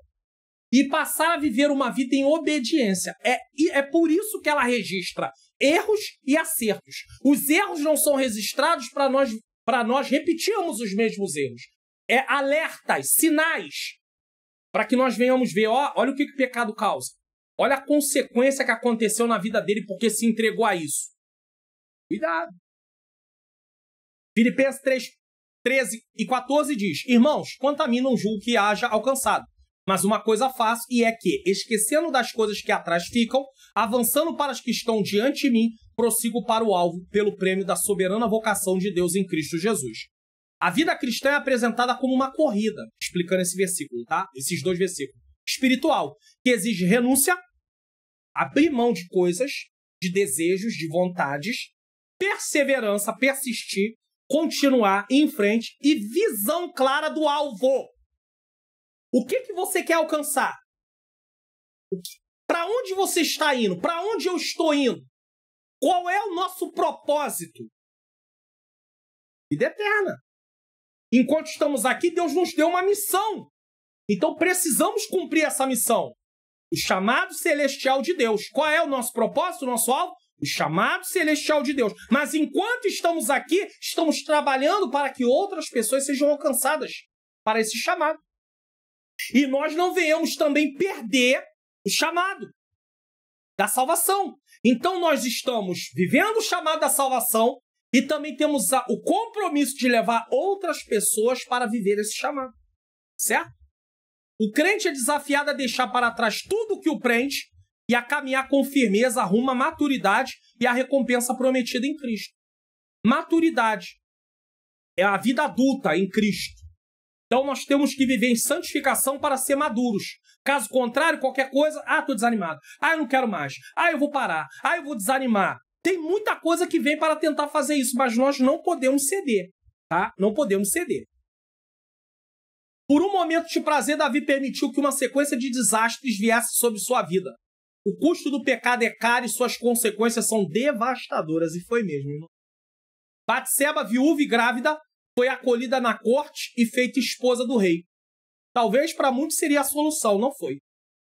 e passar a viver uma vida em obediência. É por isso que ela registra erros e acertos. Os erros não são registrados para nós repetirmos os mesmos erros. É alertas, sinais, para que nós venhamos ver, olha o que o pecado causa. Olha a consequência que aconteceu na vida dele porque se entregou a isso. Cuidado. Filipenses 3, 13 e 14 diz: irmãos, quanto a mim não julgo que haja alcançado. Mas uma coisa faço, e é que, esquecendo das coisas que atrás ficam, avançando para as que estão diante de mim, prossigo para o alvo, pelo prêmio da soberana vocação de Deus em Cristo Jesus. A vida cristã é apresentada como uma corrida, explicando esse versículo, tá? Esses dois versículos. Espiritual, que exige renúncia, abrir mão de coisas, de desejos, de vontades, perseverança, persistir, continuar em frente e visão clara do alvo. O que você quer alcançar? Para onde você está indo? Para onde eu estou indo? Qual é o nosso propósito? Vida eterna. Enquanto estamos aqui, Deus nos deu uma missão. Então precisamos cumprir essa missão. O chamado celestial de Deus. Qual é o nosso propósito, o nosso alvo? O chamado celestial de Deus. Mas enquanto estamos aqui, estamos trabalhando para que outras pessoas sejam alcançadas para esse chamado. E nós não venhamos também perder o chamado da salvação. Então nós estamos vivendo o chamado da salvação e também temos o compromisso de levar outras pessoas para viver esse chamado. Certo? O crente é desafiado a deixar para trás tudo o que o prende e a caminhar com firmeza rumo à maturidade e à recompensa prometida em Cristo. Maturidade é a vida adulta em Cristo. Então nós temos que viver em santificação para ser maduros. Caso contrário, qualquer coisa, estou desanimado. Eu não quero mais. Eu vou parar. Eu vou desanimar. Tem muita coisa que vem para tentar fazer isso, mas nós não podemos ceder, tá? Não podemos ceder. Por um momento de prazer, Davi permitiu que uma sequência de desastres viesse sobre sua vida. O custo do pecado é caro e suas consequências são devastadoras. E foi mesmo, irmão. Batseba, viúva e grávida, foi acolhida na corte e feita esposa do rei. Talvez para muitos seria a solução, não foi.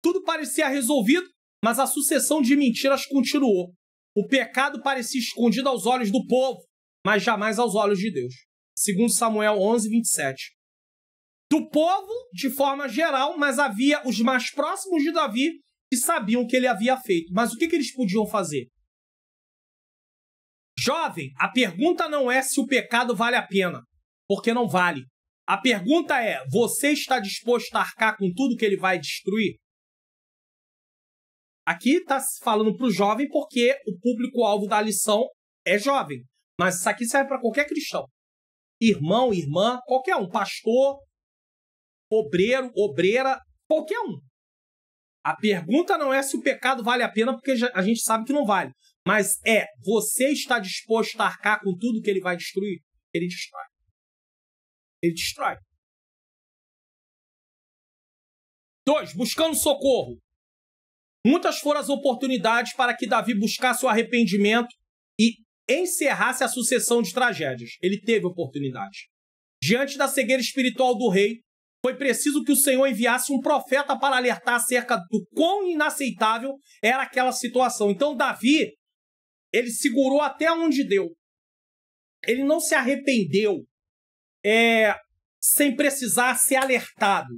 Tudo parecia resolvido, mas a sucessão de mentiras continuou. O pecado parecia escondido aos olhos do povo, mas jamais aos olhos de Deus. Segundo Samuel 11, 27. Do povo, de forma geral, mas havia os mais próximos de Davi que sabiam o que ele havia feito. Mas o que eles podiam fazer? Jovem, a pergunta não é se o pecado vale a pena, porque não vale. A pergunta é, você está disposto a arcar com tudo que ele vai destruir? Aqui está se falando para o jovem porque o público-alvo da lição é jovem. Mas isso aqui serve para qualquer cristão. Irmão, irmã, qualquer um. Pastor, obreiro, obreira, qualquer um. A pergunta não é se o pecado vale a pena, porque a gente sabe que não vale. Mas você está disposto a arcar com tudo que ele vai destruir? Ele destrói. Ele destrói. 2, buscando socorro. Muitas foram as oportunidades para que Davi buscasse o arrependimento e encerrasse a sucessão de tragédias. Ele teve oportunidade. Diante da cegueira espiritual do rei, foi preciso que o Senhor enviasse um profeta para alertar acerca do quão inaceitável era aquela situação. Então, Davi, ele segurou até onde deu. Ele não se arrependeu sem precisar ser alertado.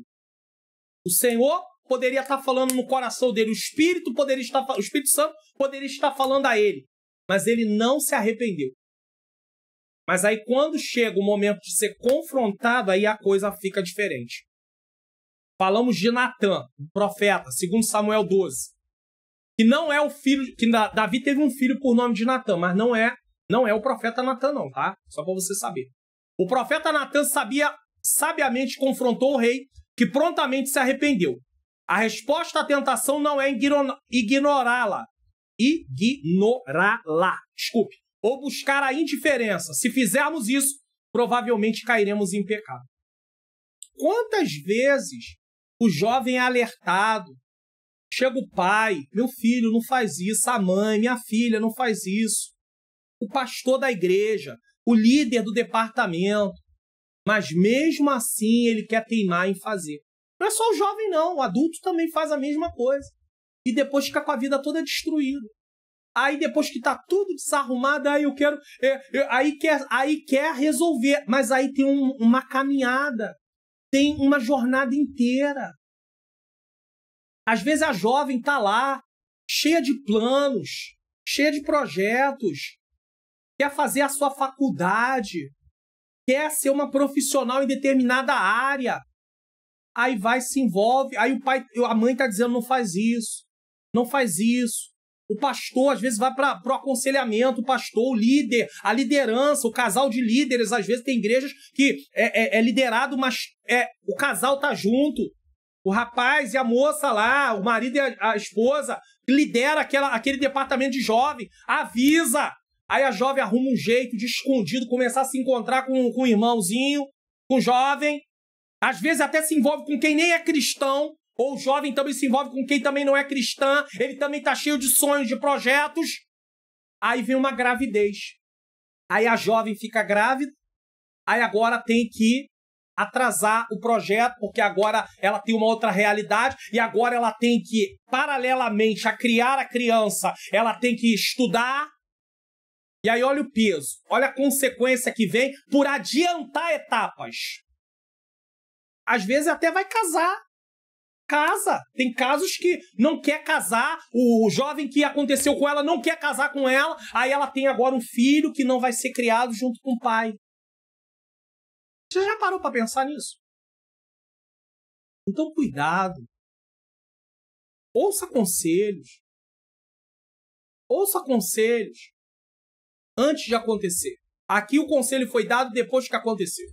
O Senhor poderia estar falando no coração dele, o Espírito Santo poderia estar falando a ele, mas ele não se arrependeu. Mas aí quando chega o momento de ser confrontado, aí a coisa fica diferente. Falamos de Natã, o profeta, segundo Samuel 12, que não é o filho, que Davi teve um filho por nome de Natã, mas não é o profeta Natã não, tá? Só para você saber. O profeta Natã sabiamente confrontou o rei, que prontamente se arrependeu. A resposta à tentação não é ignorá-la. Desculpe. Ou buscar a indiferença. Se fizermos isso, provavelmente cairemos em pecado. Quantas vezes o jovem é alertado? Chega o pai, meu filho, não faz isso. A mãe, minha filha, não faz isso. O pastor da igreja, o líder do departamento. Mas mesmo assim ele quer teimar em fazer. Não é só o jovem não, o adulto também faz a mesma coisa. E depois fica com a vida toda destruída. Aí depois que está tudo desarrumado, aí eu quero... Aí quer resolver. Mas aí tem uma caminhada. Tem uma jornada inteira. Às vezes a jovem está lá, cheia de planos, cheia de projetos. Quer fazer a sua faculdade. Quer ser uma profissional em determinada área. Aí vai, se envolve. Aí a mãe está dizendo, não faz isso. Não faz isso. O pastor, às vezes, vai para o aconselhamento. O pastor, o líder, a liderança, o casal de líderes. Às vezes tem igrejas que é liderado, mas o casal tá junto. O rapaz e a moça lá, o marido e a esposa, lidera aquele departamento de jovem. Avisa. Aí a jovem arruma um jeito de escondido, começar a se encontrar com o irmãozinho, com o jovem. Às vezes até se envolve com quem nem é cristão, ou o jovem também se envolve com quem também não é cristã, ele também está cheio de sonhos, de projetos. Aí vem uma gravidez. Aí a jovem fica grávida, aí agora tem que atrasar o projeto, porque agora ela tem uma outra realidade, e agora ela tem que, paralelamente a criar a criança, ela tem que estudar. E aí olha o peso, olha a consequência que vem por adiantar etapas. Às vezes até vai casar. Casa. Tem casos que não quer casar, o jovem que aconteceu com ela não quer casar com ela, aí ela tem agora um filho que não vai ser criado junto com o pai. Você já parou para pensar nisso? Então cuidado. Ouça conselhos. Ouça conselhos antes de acontecer. Aqui o conselho foi dado depois que aconteceu.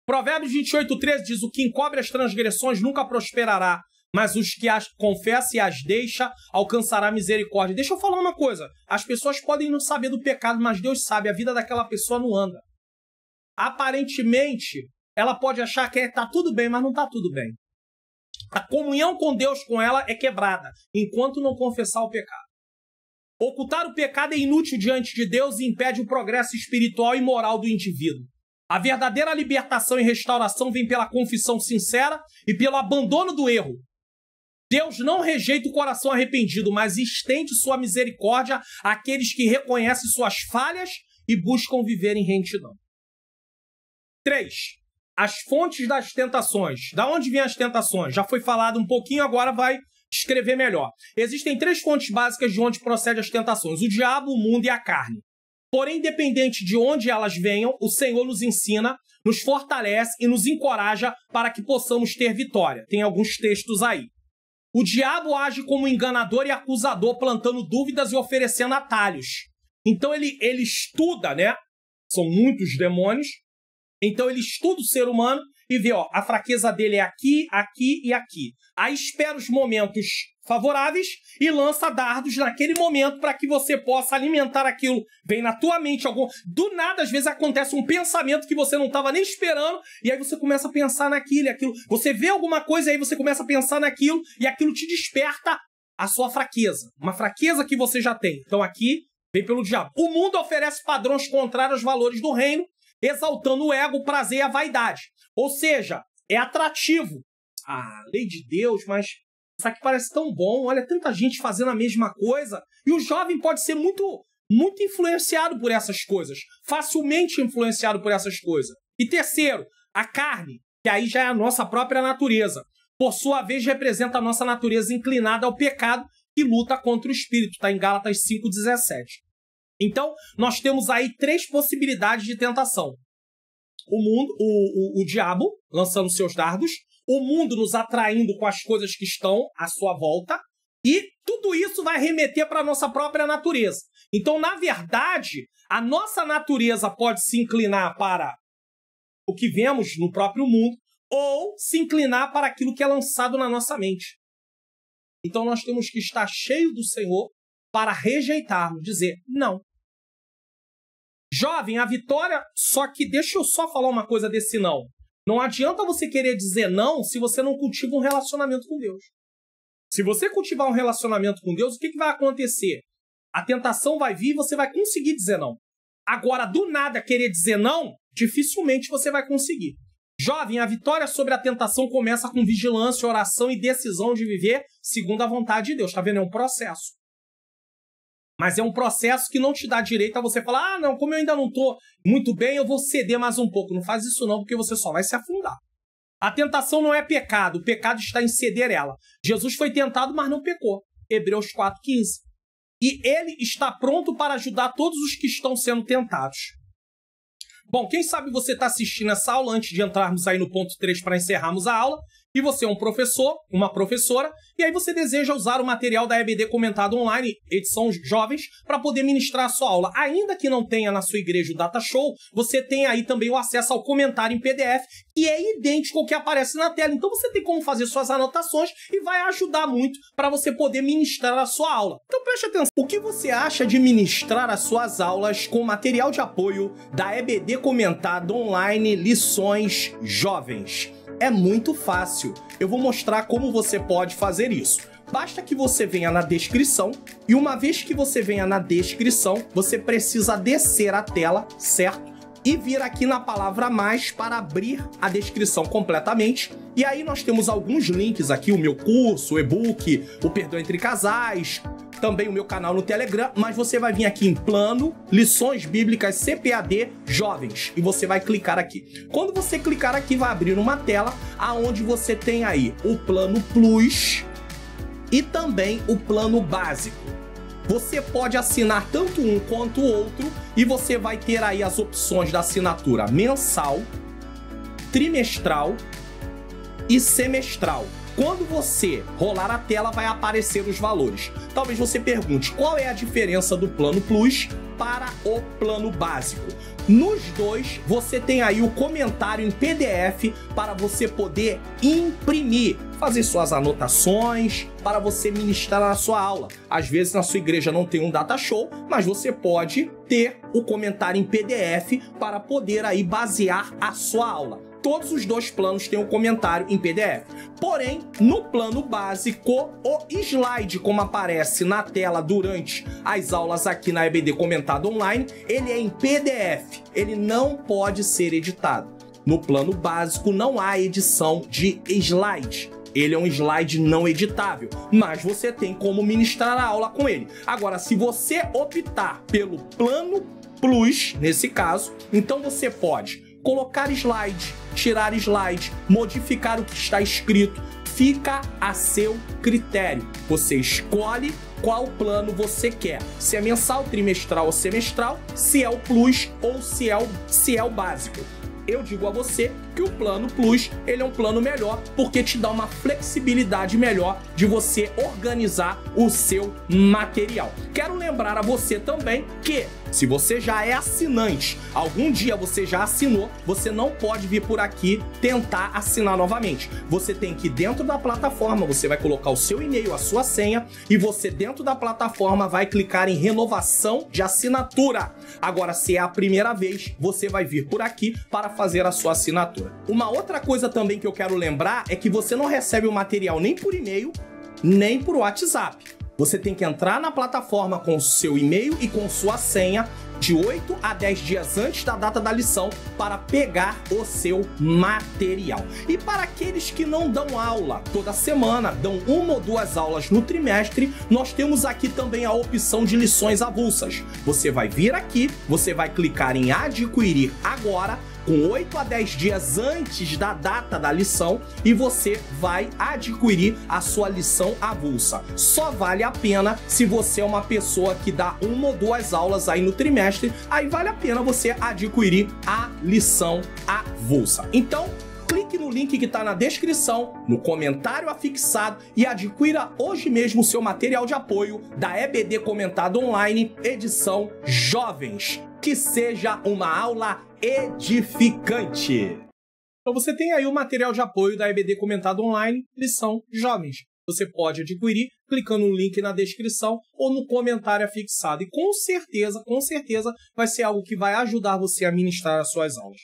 Provérbios 28:13 diz, o que encobre as transgressões nunca prosperará, mas os que as confessa e as deixa alcançará misericórdia. Deixa eu falar uma coisa, as pessoas podem não saber do pecado, mas Deus sabe, a vida daquela pessoa não anda. Aparentemente, ela pode achar que está tudo bem, mas não está tudo bem. A comunhão com Deus com ela é quebrada, enquanto não confessar o pecado. Ocultar o pecado é inútil diante de Deus e impede o progresso espiritual e moral do indivíduo. A verdadeira libertação e restauração vem pela confissão sincera e pelo abandono do erro. Deus não rejeita o coração arrependido, mas estende sua misericórdia àqueles que reconhecem suas falhas e buscam viver em retidão. 3. As fontes das tentações. Da onde vêm as tentações? Já foi falado um pouquinho, agora vai escrever melhor. Existem 3 fontes básicas de onde procedem as tentações: o diabo, o mundo e a carne. Porém, independente de onde elas venham, o Senhor nos ensina, nos fortalece e nos encoraja para que possamos ter vitória. Tem alguns textos aí. O diabo age como enganador e acusador, plantando dúvidas e oferecendo atalhos. Então ele estuda, né? São muitos demônios. Então ele estuda o ser humano e vê, a fraqueza dele é aqui, aqui e aqui. Aí espera os momentos favoráveis e lança dardos naquele momento para que você possa alimentar aquilo. Vem na tua mente do nada, às vezes acontece um pensamento que você não estava nem esperando e aí você começa a pensar naquilo e aquilo. Você vê alguma coisa e aí você começa a pensar naquilo e aquilo te desperta a sua fraqueza. Uma fraqueza que você já tem. Então aqui vem pelo diabo. O mundo oferece padrões contrários aos valores do reino, exaltando o ego, o prazer e a vaidade. Ou seja, é atrativo. A lei de Deus, mas isso aqui parece tão bom. Olha, tanta gente fazendo a mesma coisa. E o jovem pode ser muito influenciado por essas coisas. Facilmente influenciado por essas coisas. E terceiro, a carne, que aí já é a nossa própria natureza. Por sua vez, representa a nossa natureza inclinada ao pecado que luta contra o espírito. Está em Gálatas 5,17. Então, nós temos aí 3 possibilidades de tentação. O mundo, o diabo lançando seus dardos, o mundo nos atraindo com as coisas que estão à sua volta, e tudo isso vai remeter para a nossa própria natureza. Então, na verdade, a nossa natureza pode se inclinar para o que vemos no próprio mundo, ou se inclinar para aquilo que é lançado na nossa mente. Então, nós temos que estar cheios do Senhor para rejeitarmos, dizer não. Jovem, a vitória... Só que deixa eu só falar uma coisa desse não. Não adianta você querer dizer não se você não cultiva um relacionamento com Deus. Se você cultivar um relacionamento com Deus, o que vai acontecer? A tentação vai vir e você vai conseguir dizer não. Agora, do nada querer dizer não, dificilmente você vai conseguir. Jovem, a vitória sobre a tentação começa com vigilância, oração e decisão de viver segundo a vontade de Deus. Tá vendo? É um processo. Mas é um processo que não te dá direito a você falar, ah, não, como eu ainda não estou muito bem, eu vou ceder mais um pouco. Não faz isso não, porque você só vai se afundar. A tentação não é pecado, o pecado está em ceder ela. Jesus foi tentado, mas não pecou. Hebreus 4,15. E ele está pronto para ajudar todos os que estão sendo tentados. Bom, quem sabe você está assistindo essa aula antes de entrarmos aí no ponto 3 para encerrarmos a aula, e você é um professor, uma professora, e aí você deseja usar o material da EBD Comentado Online, edição Jovens, para poder ministrar a sua aula. Ainda que não tenha na sua igreja o Data Show, você tem aí também o acesso ao comentário em PDF, que é idêntico ao que aparece na tela. Então você tem como fazer suas anotações e vai ajudar muito para você poder ministrar a sua aula. Então preste atenção. O que você acha de ministrar as suas aulas com material de apoio da EBD Comentado Online Lições Jovens? É muito fácil. Eu vou mostrar como você pode fazer isso. Basta que você venha na descrição e uma vez que você venha na descrição, você precisa descer a tela, certo? E vir aqui na palavra mais para abrir a descrição completamente. E aí nós temos alguns links aqui, o meu curso, o e-book, o Perdão Entre Casais, também o meu canal no Telegram, mas você vai vir aqui em plano, lições bíblicas CPAD jovens, e você vai clicar aqui. Quando você clicar aqui, vai abrir uma tela aonde você tem aí o plano Plus e também o plano básico. Você pode assinar tanto um quanto o outro e você vai ter aí as opções da assinatura mensal, trimestral e semestral. Quando você rolar a tela, vai aparecer os valores. Talvez você pergunte qual é a diferença do plano Plus para o plano básico. Nos dois, você tem aí o comentário em PDF para você poder imprimir, fazer suas anotações, para você ministrar na sua aula. Às vezes na sua igreja não tem um data show, mas você pode ter o comentário em PDF para poder aí basear a sua aula. Todos os dois planos têm um comentário em PDF. Porém, no plano básico, o slide, como aparece na tela durante as aulas aqui na EBD Comentado Online, ele é em PDF. Ele não pode ser editado. No plano básico, não há edição de slide. Ele é um slide não editável, mas você tem como ministrar a aula com ele. Agora, se você optar pelo plano Plus, nesse caso, então você pode colocar slide, tirar slide, modificar o que está escrito, fica a seu critério. Você escolhe qual plano você quer, se é mensal, trimestral ou semestral, se é o Plus ou se é o básico. eu digo a você que o Plano Plus, ele é um plano melhor, porque te dá uma flexibilidade melhor de você organizar o seu material. Quero lembrar a você também que, se você já é assinante, algum dia você já assinou, você não pode vir por aqui tentar assinar novamente. Você tem que ir dentro da plataforma, você vai colocar o seu e-mail, a sua senha, e você dentro da plataforma vai clicar em renovação de assinatura. Agora, se é a primeira vez, você vai vir por aqui para fazer a sua assinatura. Uma outra coisa também que eu quero lembrar é que você não recebe o material nem por e-mail, nem por WhatsApp. Você tem que entrar na plataforma com o seu e-mail e com sua senha de 8 a 10 dias antes da data da lição para pegar o seu material. E para aqueles que não dão aula toda semana, dão 1 ou 2 aulas no trimestre, nós temos aqui também a opção de lições avulsas. Você vai vir aqui, você vai clicar em adquirir agora, com 8 a 10 dias antes da data da lição, e você vai adquirir a sua lição avulsa. Só vale a pena se você é uma pessoa que dá 1 ou 2 aulas aí no trimestre, aí vale a pena você adquirir a lição avulsa. Então, clique no link que está na descrição, no comentário afixado, e adquira hoje mesmo o seu material de apoio da EBD Comentado Online, edição Jovens. Que seja uma aula edificante. Então você tem aí o material de apoio da EBD Comentado Online, lição Jovens. Você pode adquirir clicando no link na descrição ou no comentário afixado. E com certeza vai ser algo que vai ajudar você a ministrar as suas aulas.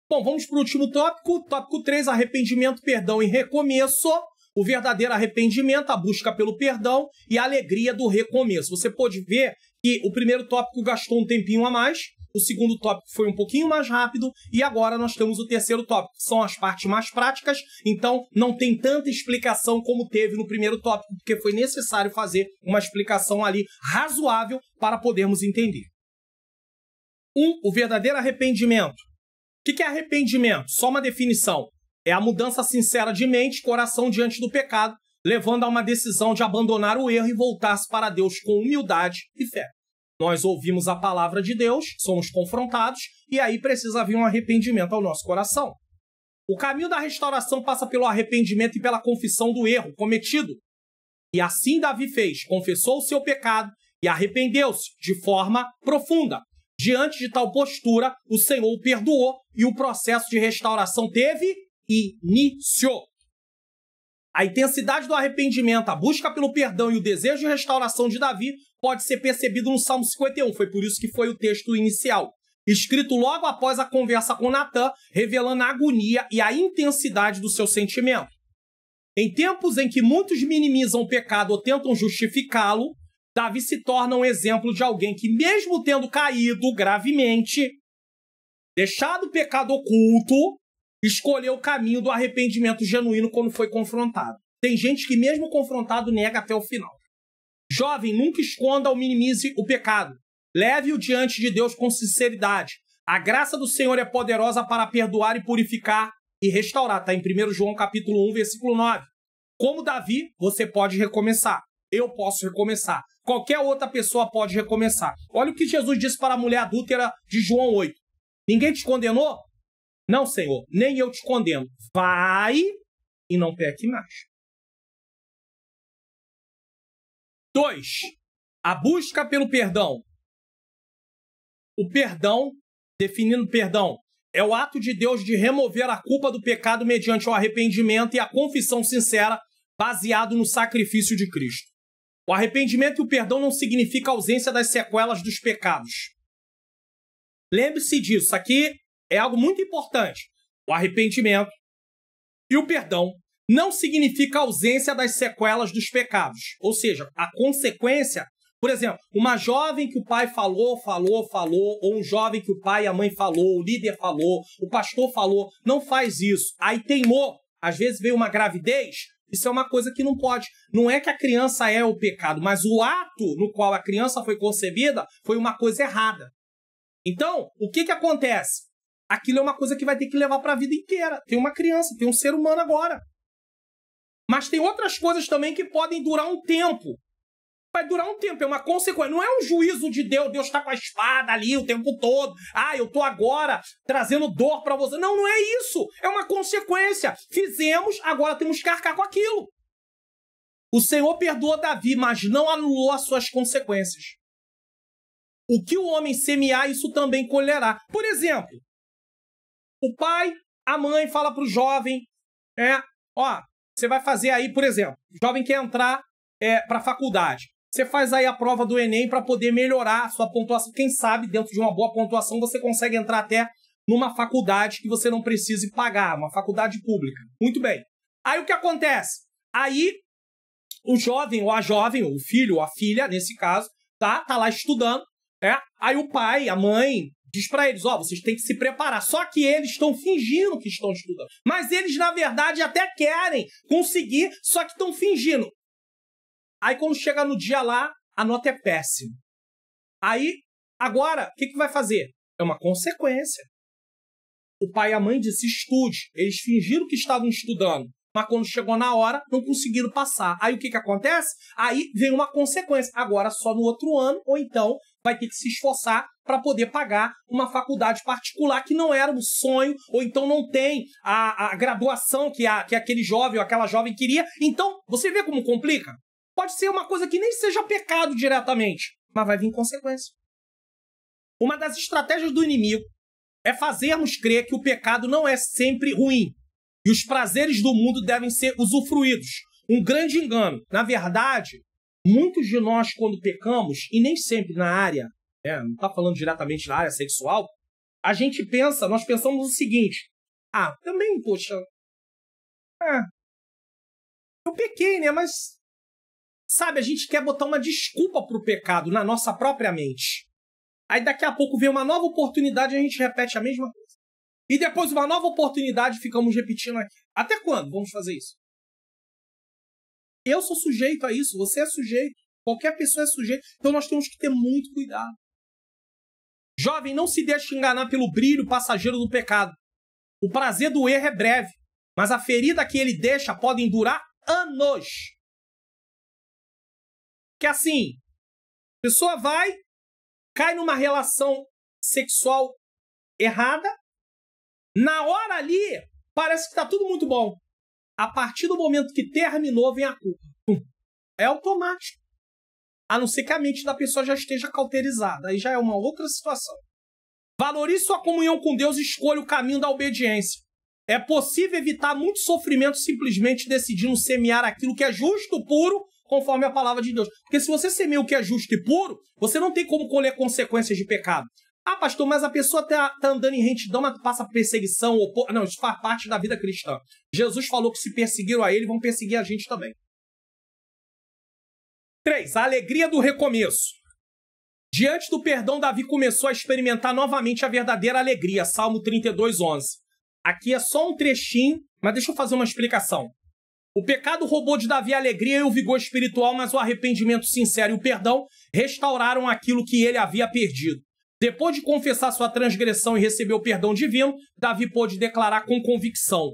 Bom, vamos para o último tópico. Tópico 3, arrependimento, perdão e recomeço. O verdadeiro arrependimento, a busca pelo perdão e a alegria do recomeço. Você pode ver que o primeiro tópico gastou um tempinho a mais, o segundo tópico foi um pouquinho mais rápido, e agora nós temos o terceiro tópico, que são as partes mais práticas, então não tem tanta explicação como teve no primeiro tópico, porque foi necessário fazer uma explicação ali razoável para podermos entender. O verdadeiro arrependimento. O que é arrependimento? Só uma definição. É a mudança sincera de mente e coração diante do pecado, levando a uma decisão de abandonar o erro e voltar-se para Deus com humildade e fé. Nós ouvimos a palavra de Deus, somos confrontados, e aí precisa vir um arrependimento ao nosso coração. O caminho da restauração passa pelo arrependimento e pela confissão do erro cometido. E assim Davi fez, confessou o seu pecado e arrependeu-se de forma profunda. Diante de tal postura, o Senhor o perdoou e o processo de restauração teve início. A intensidade do arrependimento, a busca pelo perdão e o desejo de restauração de Davi pode ser percebido no Salmo 51. Foi por isso que foi o texto inicial, escrito logo após a conversa com Natã, revelando a agonia e a intensidade do seu sentimento. Em tempos em que muitos minimizam o pecado ou tentam justificá-lo, Davi se torna um exemplo de alguém que, mesmo tendo caído gravemente, deixado o pecado oculto, escolheu o caminho do arrependimento genuíno quando foi confrontado. Tem gente que, mesmo confrontado, nega até o final. Jovem, nunca esconda ou minimize o pecado. Leve-o diante de Deus com sinceridade. A graça do Senhor é poderosa para perdoar e purificar e restaurar. Está em 1 João capítulo 1, versículo 9. Como Davi, você pode recomeçar. Eu posso recomeçar. Qualquer outra pessoa pode recomeçar. Olha o que Jesus disse para a mulher adúltera de João 8. Ninguém te condenou? Não, Senhor, nem eu te condeno. Vai e não peque mais. 2. A busca pelo perdão. O perdão, definindo perdão, é o ato de Deus de remover a culpa do pecado mediante o arrependimento e a confissão sincera, baseado no sacrifício de Cristo. O arrependimento e o perdão não significa ausência das sequelas dos pecados. Lembre-se disso, isso aqui é algo muito importante. O arrependimento e o perdão não significa ausência das sequelas dos pecados. Ou seja, a consequência, por exemplo, uma jovem que o pai falou, ou um jovem que o pai e a mãe falou, o líder falou, o pastor falou, não faz isso. Aí teimou, às vezes veio uma gravidez, isso é uma coisa que não pode. Não é que a criança é o pecado, mas o ato no qual a criança foi concebida foi uma coisa errada. Então, o que acontece? Aquilo é uma coisa que vai ter que levar para a vida inteira. Tem uma criança, tem um ser humano agora. Mas tem outras coisas também que podem durar um tempo. Vai durar um tempo, é uma consequência. Não é um juízo de Deus, Deus está com a espada ali o tempo todo. Ah, eu estou agora trazendo dor para você. Não, não é isso. É uma consequência. Fizemos, agora temos que arcar com aquilo. O Senhor perdoou Davi, mas não anulou as suas consequências. O que o homem semear, isso também colherá. Por exemplo, o pai, a mãe fala para o jovem, você vai fazer aí, por exemplo, o jovem quer entrar para a faculdade. Você faz aí a prova do Enem para poder melhorar a sua pontuação. Quem sabe, dentro de uma boa pontuação, você consegue entrar até numa faculdade que você não precise pagar, uma faculdade pública. Muito bem. Aí o que acontece? Aí o jovem ou a jovem, o filho ou a filha, nesse caso, tá lá estudando. Aí o pai, a mãe, diz para eles, vocês têm que se preparar. Só que eles estão fingindo que estão estudando. Mas eles, na verdade, até querem conseguir, só que estão fingindo. Aí, quando chega no dia lá, a nota é péssima. Aí, agora, o que vai fazer? É uma consequência. O pai e a mãe disse, estude. Eles fingiram que estavam estudando. Mas quando chegou na hora, não conseguiram passar. Aí, o que acontece? Aí, vem uma consequência. Agora, só no outro ano, ou então, vai ter que se esforçar para poder pagar uma faculdade particular que não era o sonho, ou então não tem a graduação que aquele jovem ou aquela jovem queria. Então, você vê como complica? Pode ser uma coisa que nem seja pecado diretamente, mas vai vir consequência. Uma das estratégias do inimigo é fazermos crer que o pecado não é sempre ruim e os prazeres do mundo devem ser usufruídos. Um grande engano. Na verdade, muitos de nós, quando pecamos, e nem sempre na área, não está falando diretamente na área sexual, nós pensamos o seguinte, também, poxa, eu pequei, né, mas... Sabe, a gente quer botar uma desculpa para o pecado na nossa própria mente. Aí daqui a pouco vem uma nova oportunidade e a gente repete a mesma coisa. E depois uma nova oportunidade ficamos repetindo aqui. Até quando vamos fazer isso? Eu sou sujeito a isso, você é sujeito, qualquer pessoa é sujeito. Então nós temos que ter muito cuidado. Jovem, não se deixe enganar pelo brilho passageiro do pecado. O prazer do erro é breve, mas a ferida que ele deixa podem durar anos. Que assim, a pessoa cai numa relação sexual errada, na hora ali, parece que está tudo muito bom. A partir do momento que terminou, vem a culpa. É automático. A não ser que a mente da pessoa já esteja cauterizada. Aí já é uma outra situação. Valorize sua comunhão com Deus e escolha o caminho da obediência. É possível evitar muito sofrimento simplesmente decidindo semear aquilo que é justo, puro, conforme a palavra de Deus. Porque se você semeia o que é justo e puro, você não tem como colher consequências de pecado. Pastor, mas a pessoa tá andando em retidão, mas passa perseguição. Não, isso faz parte da vida cristã. Jesus falou que se perseguiram a ele, vão perseguir a gente também. 3. A alegria do recomeço. Diante do perdão, Davi começou a experimentar novamente a verdadeira alegria. Salmo 32:11. Aqui é só um trechinho, mas deixa eu fazer uma explicação. O pecado roubou de Davi a alegria e o vigor espiritual, mas o arrependimento sincero e o perdão restauraram aquilo que ele havia perdido. Depois de confessar sua transgressão e receber o perdão divino, Davi pôde declarar com convicção: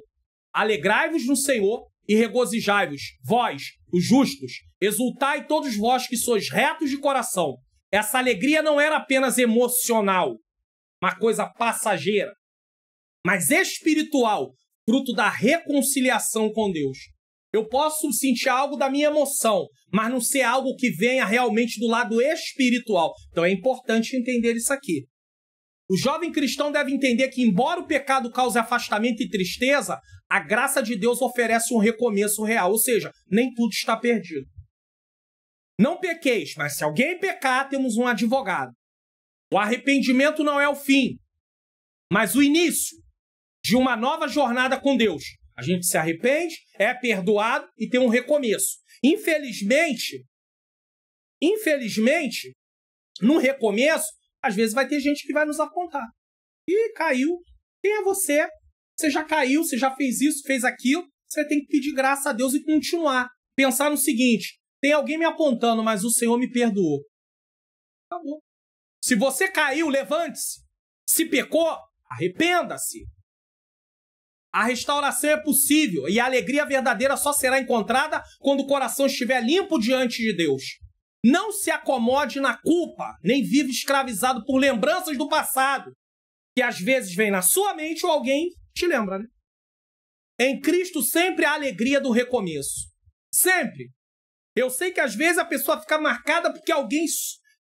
alegrai-vos no Senhor e regozijai-vos, vós, os justos, exultai todos vós que sois retos de coração. Essa alegria não era apenas emocional, uma coisa passageira, mas espiritual, fruto da reconciliação com Deus. Eu posso sentir algo da minha emoção, mas não ser algo que venha realmente do lado espiritual. Então é importante entender isso aqui. O jovem cristão deve entender que, embora o pecado cause afastamento e tristeza, a graça de Deus oferece um recomeço real, ou seja, nem tudo está perdido. Não pequeis, mas se alguém pecar, temos um advogado. O arrependimento não é o fim, mas o início de uma nova jornada com Deus. A gente se arrepende, é perdoado e tem um recomeço. Infelizmente, no recomeço, às vezes vai ter gente que vai nos apontar. Ih, caiu. Quem é você? Você já caiu, você já fez isso, fez aquilo. Você tem que pedir graça a Deus e continuar. Pensar no seguinte: tem alguém me apontando, mas o Senhor me perdoou. Acabou. Se você caiu, levante-se. Se pecou, arrependa-se. A restauração é possível e a alegria verdadeira só será encontrada quando o coração estiver limpo diante de Deus. Não se acomode na culpa, nem vive escravizado por lembranças do passado, que às vezes vem na sua mente ou alguém te lembra, né? Em Cristo sempre há alegria do recomeço. Sempre. Eu sei que às vezes a pessoa fica marcada porque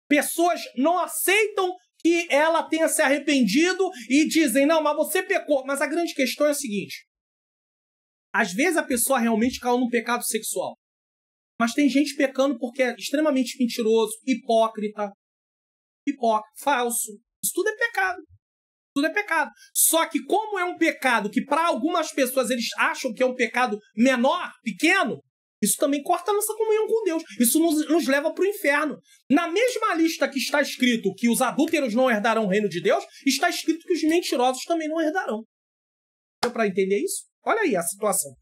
pessoas não aceitam que ela tenha se arrependido e dizem, não, mas você pecou. Mas a grande questão é a seguinte. Às vezes a pessoa realmente caiu num pecado sexual. Mas tem gente pecando porque é extremamente mentiroso, hipócrita, falso. Isso tudo é pecado. Tudo é pecado. Só que como é um pecado que para algumas pessoas eles acham que é um pecado menor, pequeno, isso também corta a nossa comunhão com Deus. Isso nos leva para o inferno. Na mesma lista que está escrito que os adúlteros não herdarão o reino de Deus, está escrito que os mentirosos também não herdarão. Deu para entender isso? Olha aí a situação.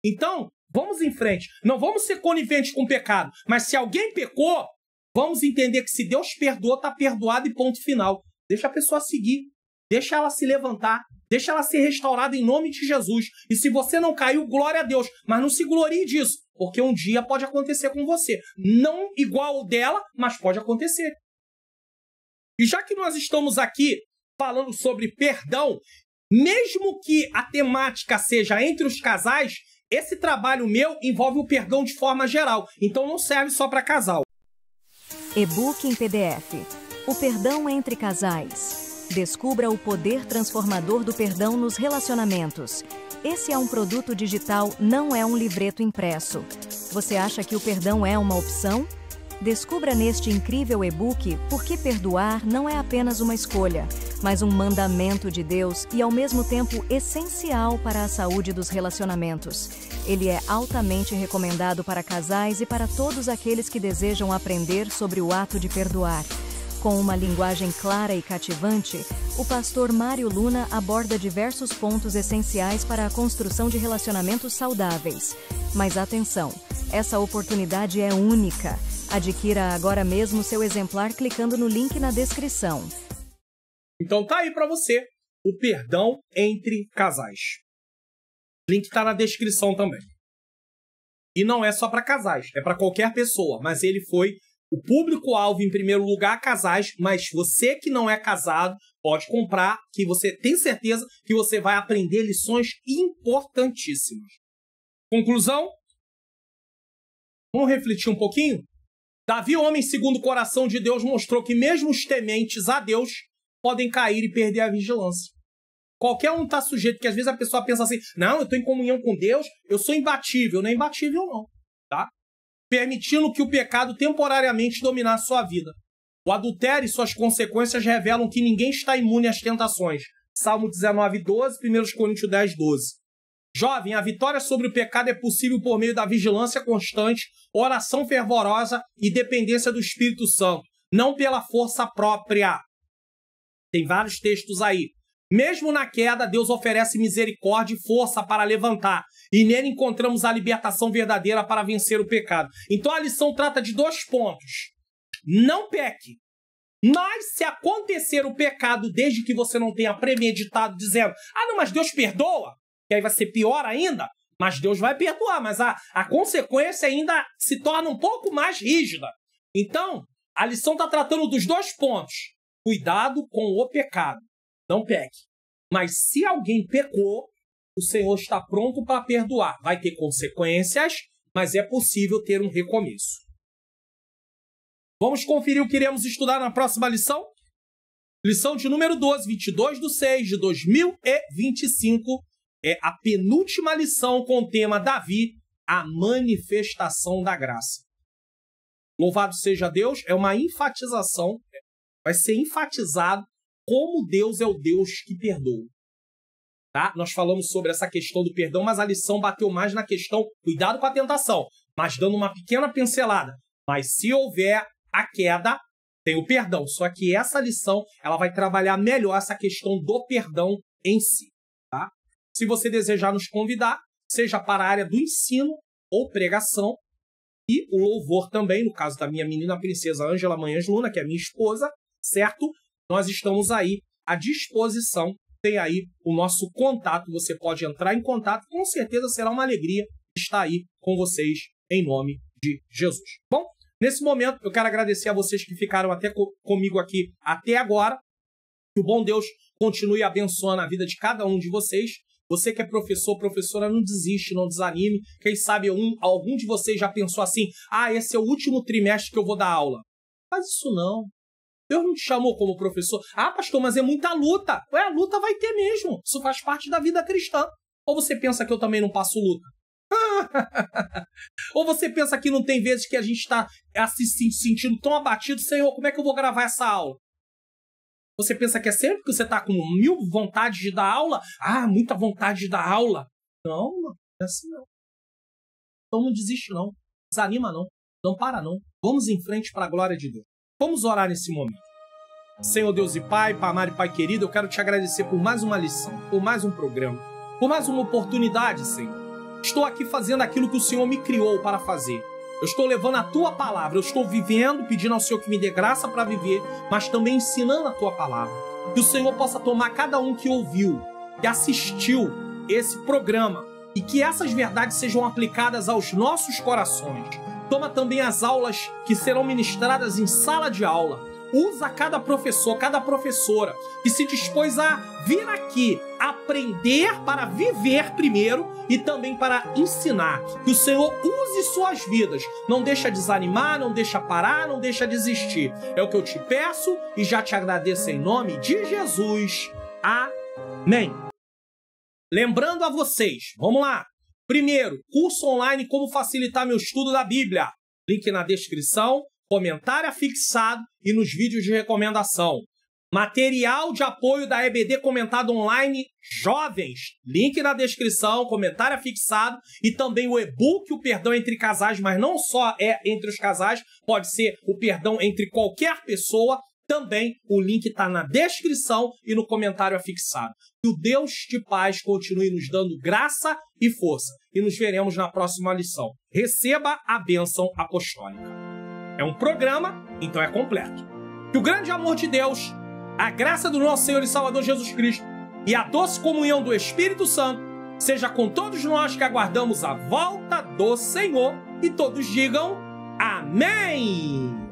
Então, vamos em frente. Não vamos ser coniventes com o pecado. Mas se alguém pecou, vamos entender que se Deus perdoou, está perdoado e ponto final. Deixa a pessoa seguir. Deixa ela se levantar. Deixa ela ser restaurada em nome de Jesus. E se você não caiu, glória a Deus. Mas não se glorie disso. Porque um dia pode acontecer com você. Não igual o dela, mas pode acontecer. E já que nós estamos aqui falando sobre perdão, mesmo que a temática seja entre os casais, esse trabalho meu envolve o perdão de forma geral. Então não serve só para casal. E-book em PDF. O perdão entre casais. Descubra o poder transformador do perdão nos relacionamentos. Esse é um produto digital, não é um livreto impresso. Você acha que o perdão é uma opção? Descubra neste incrível e-book por que perdoar não é apenas uma escolha, mas um mandamento de Deus e, ao mesmo tempo, essencial para a saúde dos relacionamentos. Ele é altamente recomendado para casais e para todos aqueles que desejam aprender sobre o ato de perdoar. Com uma linguagem clara e cativante, o pastor Mário Luna aborda diversos pontos essenciais para a construção de relacionamentos saudáveis. Mas atenção, essa oportunidade é única. Adquira agora mesmo seu exemplar clicando no link na descrição. Então tá aí para você o perdão entre casais. O link tá na descrição também. E não é só para casais, é para qualquer pessoa, mas ele foi o público-alvo em primeiro lugar, casais, mas você que não é casado pode comprar, que você tem certeza que você vai aprender lições importantíssimas. Conclusão? Vamos refletir um pouquinho? Davi, homem segundo o coração de Deus, mostrou que mesmo os tementes a Deus podem cair e perder a vigilância. Qualquer um está sujeito, que às vezes a pessoa pensa assim, não, eu estou em comunhão com Deus, eu sou imbatível. Não é imbatível não, tá? Permitindo que o pecado temporariamente dominasse sua vida. O adultério e suas consequências revelam que ninguém está imune às tentações. Salmo 19, 12, 1 Coríntios 10, 12. Jovem, a vitória sobre o pecado é possível por meio da vigilância constante, oração fervorosa e dependência do Espírito Santo, não pela força própria. Tem vários textos aí. Mesmo na queda, Deus oferece misericórdia e força para levantar. E nele encontramos a libertação verdadeira para vencer o pecado. Então a lição trata de 2 pontos. Não peque. Mas se acontecer o pecado desde que você não tenha premeditado, dizendo, não, mas Deus perdoa, que aí vai ser pior ainda, mas Deus vai perdoar, mas a consequência ainda se torna um pouco mais rígida. Então, a lição está tratando dos 2 pontos. Cuidado com o pecado. Não peque. Mas se alguém pecou, o Senhor está pronto para perdoar. Vai ter consequências, mas é possível ter um recomeço. Vamos conferir o que iremos estudar na próxima lição? Lição de número 12, 22/6 de 2025. É a penúltima lição com o tema Davi, a manifestação da graça. Louvado seja Deus, é uma enfatização, vai ser enfatizado como Deus é o Deus que perdoa. Tá? Nós falamos sobre essa questão do perdão, mas a lição bateu mais na questão, cuidado com a tentação, mas dando uma pequena pincelada. Mas se houver a queda, tem o perdão. Só que essa lição, ela vai trabalhar melhor essa questão do perdão em si. Tá? Se você desejar nos convidar, seja para a área do ensino ou pregação, e o louvor também, no caso da minha menina princesa Ângela Manhãs Luna, que é minha esposa, certo? Nós estamos aí à disposição, tem aí o nosso contato, você pode entrar em contato, com certeza será uma alegria estar aí com vocês, em nome de Jesus. Bom, Nesse momento, eu quero agradecer a vocês que ficaram comigo aqui até agora. Que o bom Deus continue abençoando a vida de cada um de vocês. Você que é professor, professora, não desiste, não desanime. Quem sabe algum de vocês já pensou assim, esse é o último trimestre que eu vou dar aula. Faz isso não. Deus não te chamou como professor. Pastor, mas é muita luta. A luta vai ter mesmo. Isso faz parte da vida cristã. Ou você pensa que eu também não passo luta? Ou você pensa que não tem vezes que a gente está se sentindo tão abatido, Senhor, como é que eu vou gravar essa aula? Você pensa que é sempre que você está com 1000 vontades de dar aula? Muita vontade de dar aula. Não, não é assim não. Então não desiste não. Desanima não. Não para não. Vamos em frente para a glória de Deus. Vamos orar nesse momento. Senhor Deus e Pai, Pai amado e Pai querido, eu quero te agradecer por mais uma lição, por mais um programa, por mais uma oportunidade, Senhor. Estou aqui fazendo aquilo que o Senhor me criou para fazer. Eu estou levando a Tua palavra, eu estou vivendo, pedindo ao Senhor que me dê graça para viver, mas também ensinando a Tua palavra. Que o Senhor possa tomar cada um que ouviu, que assistiu esse programa, e que essas verdades sejam aplicadas aos nossos corações. Toma também as aulas que serão ministradas em sala de aula. Usa cada professor, cada professora que se dispôs a vir aqui aprender para viver primeiro e também para ensinar. Que o Senhor use suas vidas. Não deixa desanimar, não deixa parar, não deixa desistir. É o que eu te peço e já te agradeço em nome de Jesus. Amém. Lembrando a vocês, vamos lá. Primeiro, curso online Como Facilitar Meu Estudo da Bíblia. Link na descrição. Comentário afixado e nos vídeos de recomendação. Material de apoio da EBD comentado online Jovens. Link na descrição, comentário afixado e também o e-book O Perdão Entre Casais, mas não só é entre os casais, pode ser o perdão entre qualquer pessoa. Também o link está na descrição e no comentário afixado. Que o Deus de paz continue nos dando graça e força. E nos veremos na próxima lição. Receba a bênção apostólica. É um programa, então é completo. Que o grande amor de Deus, a graça do nosso Senhor e Salvador Jesus Cristo e a doce comunhão do Espírito Santo seja com todos nós que aguardamos a volta do Senhor. E todos digam amém!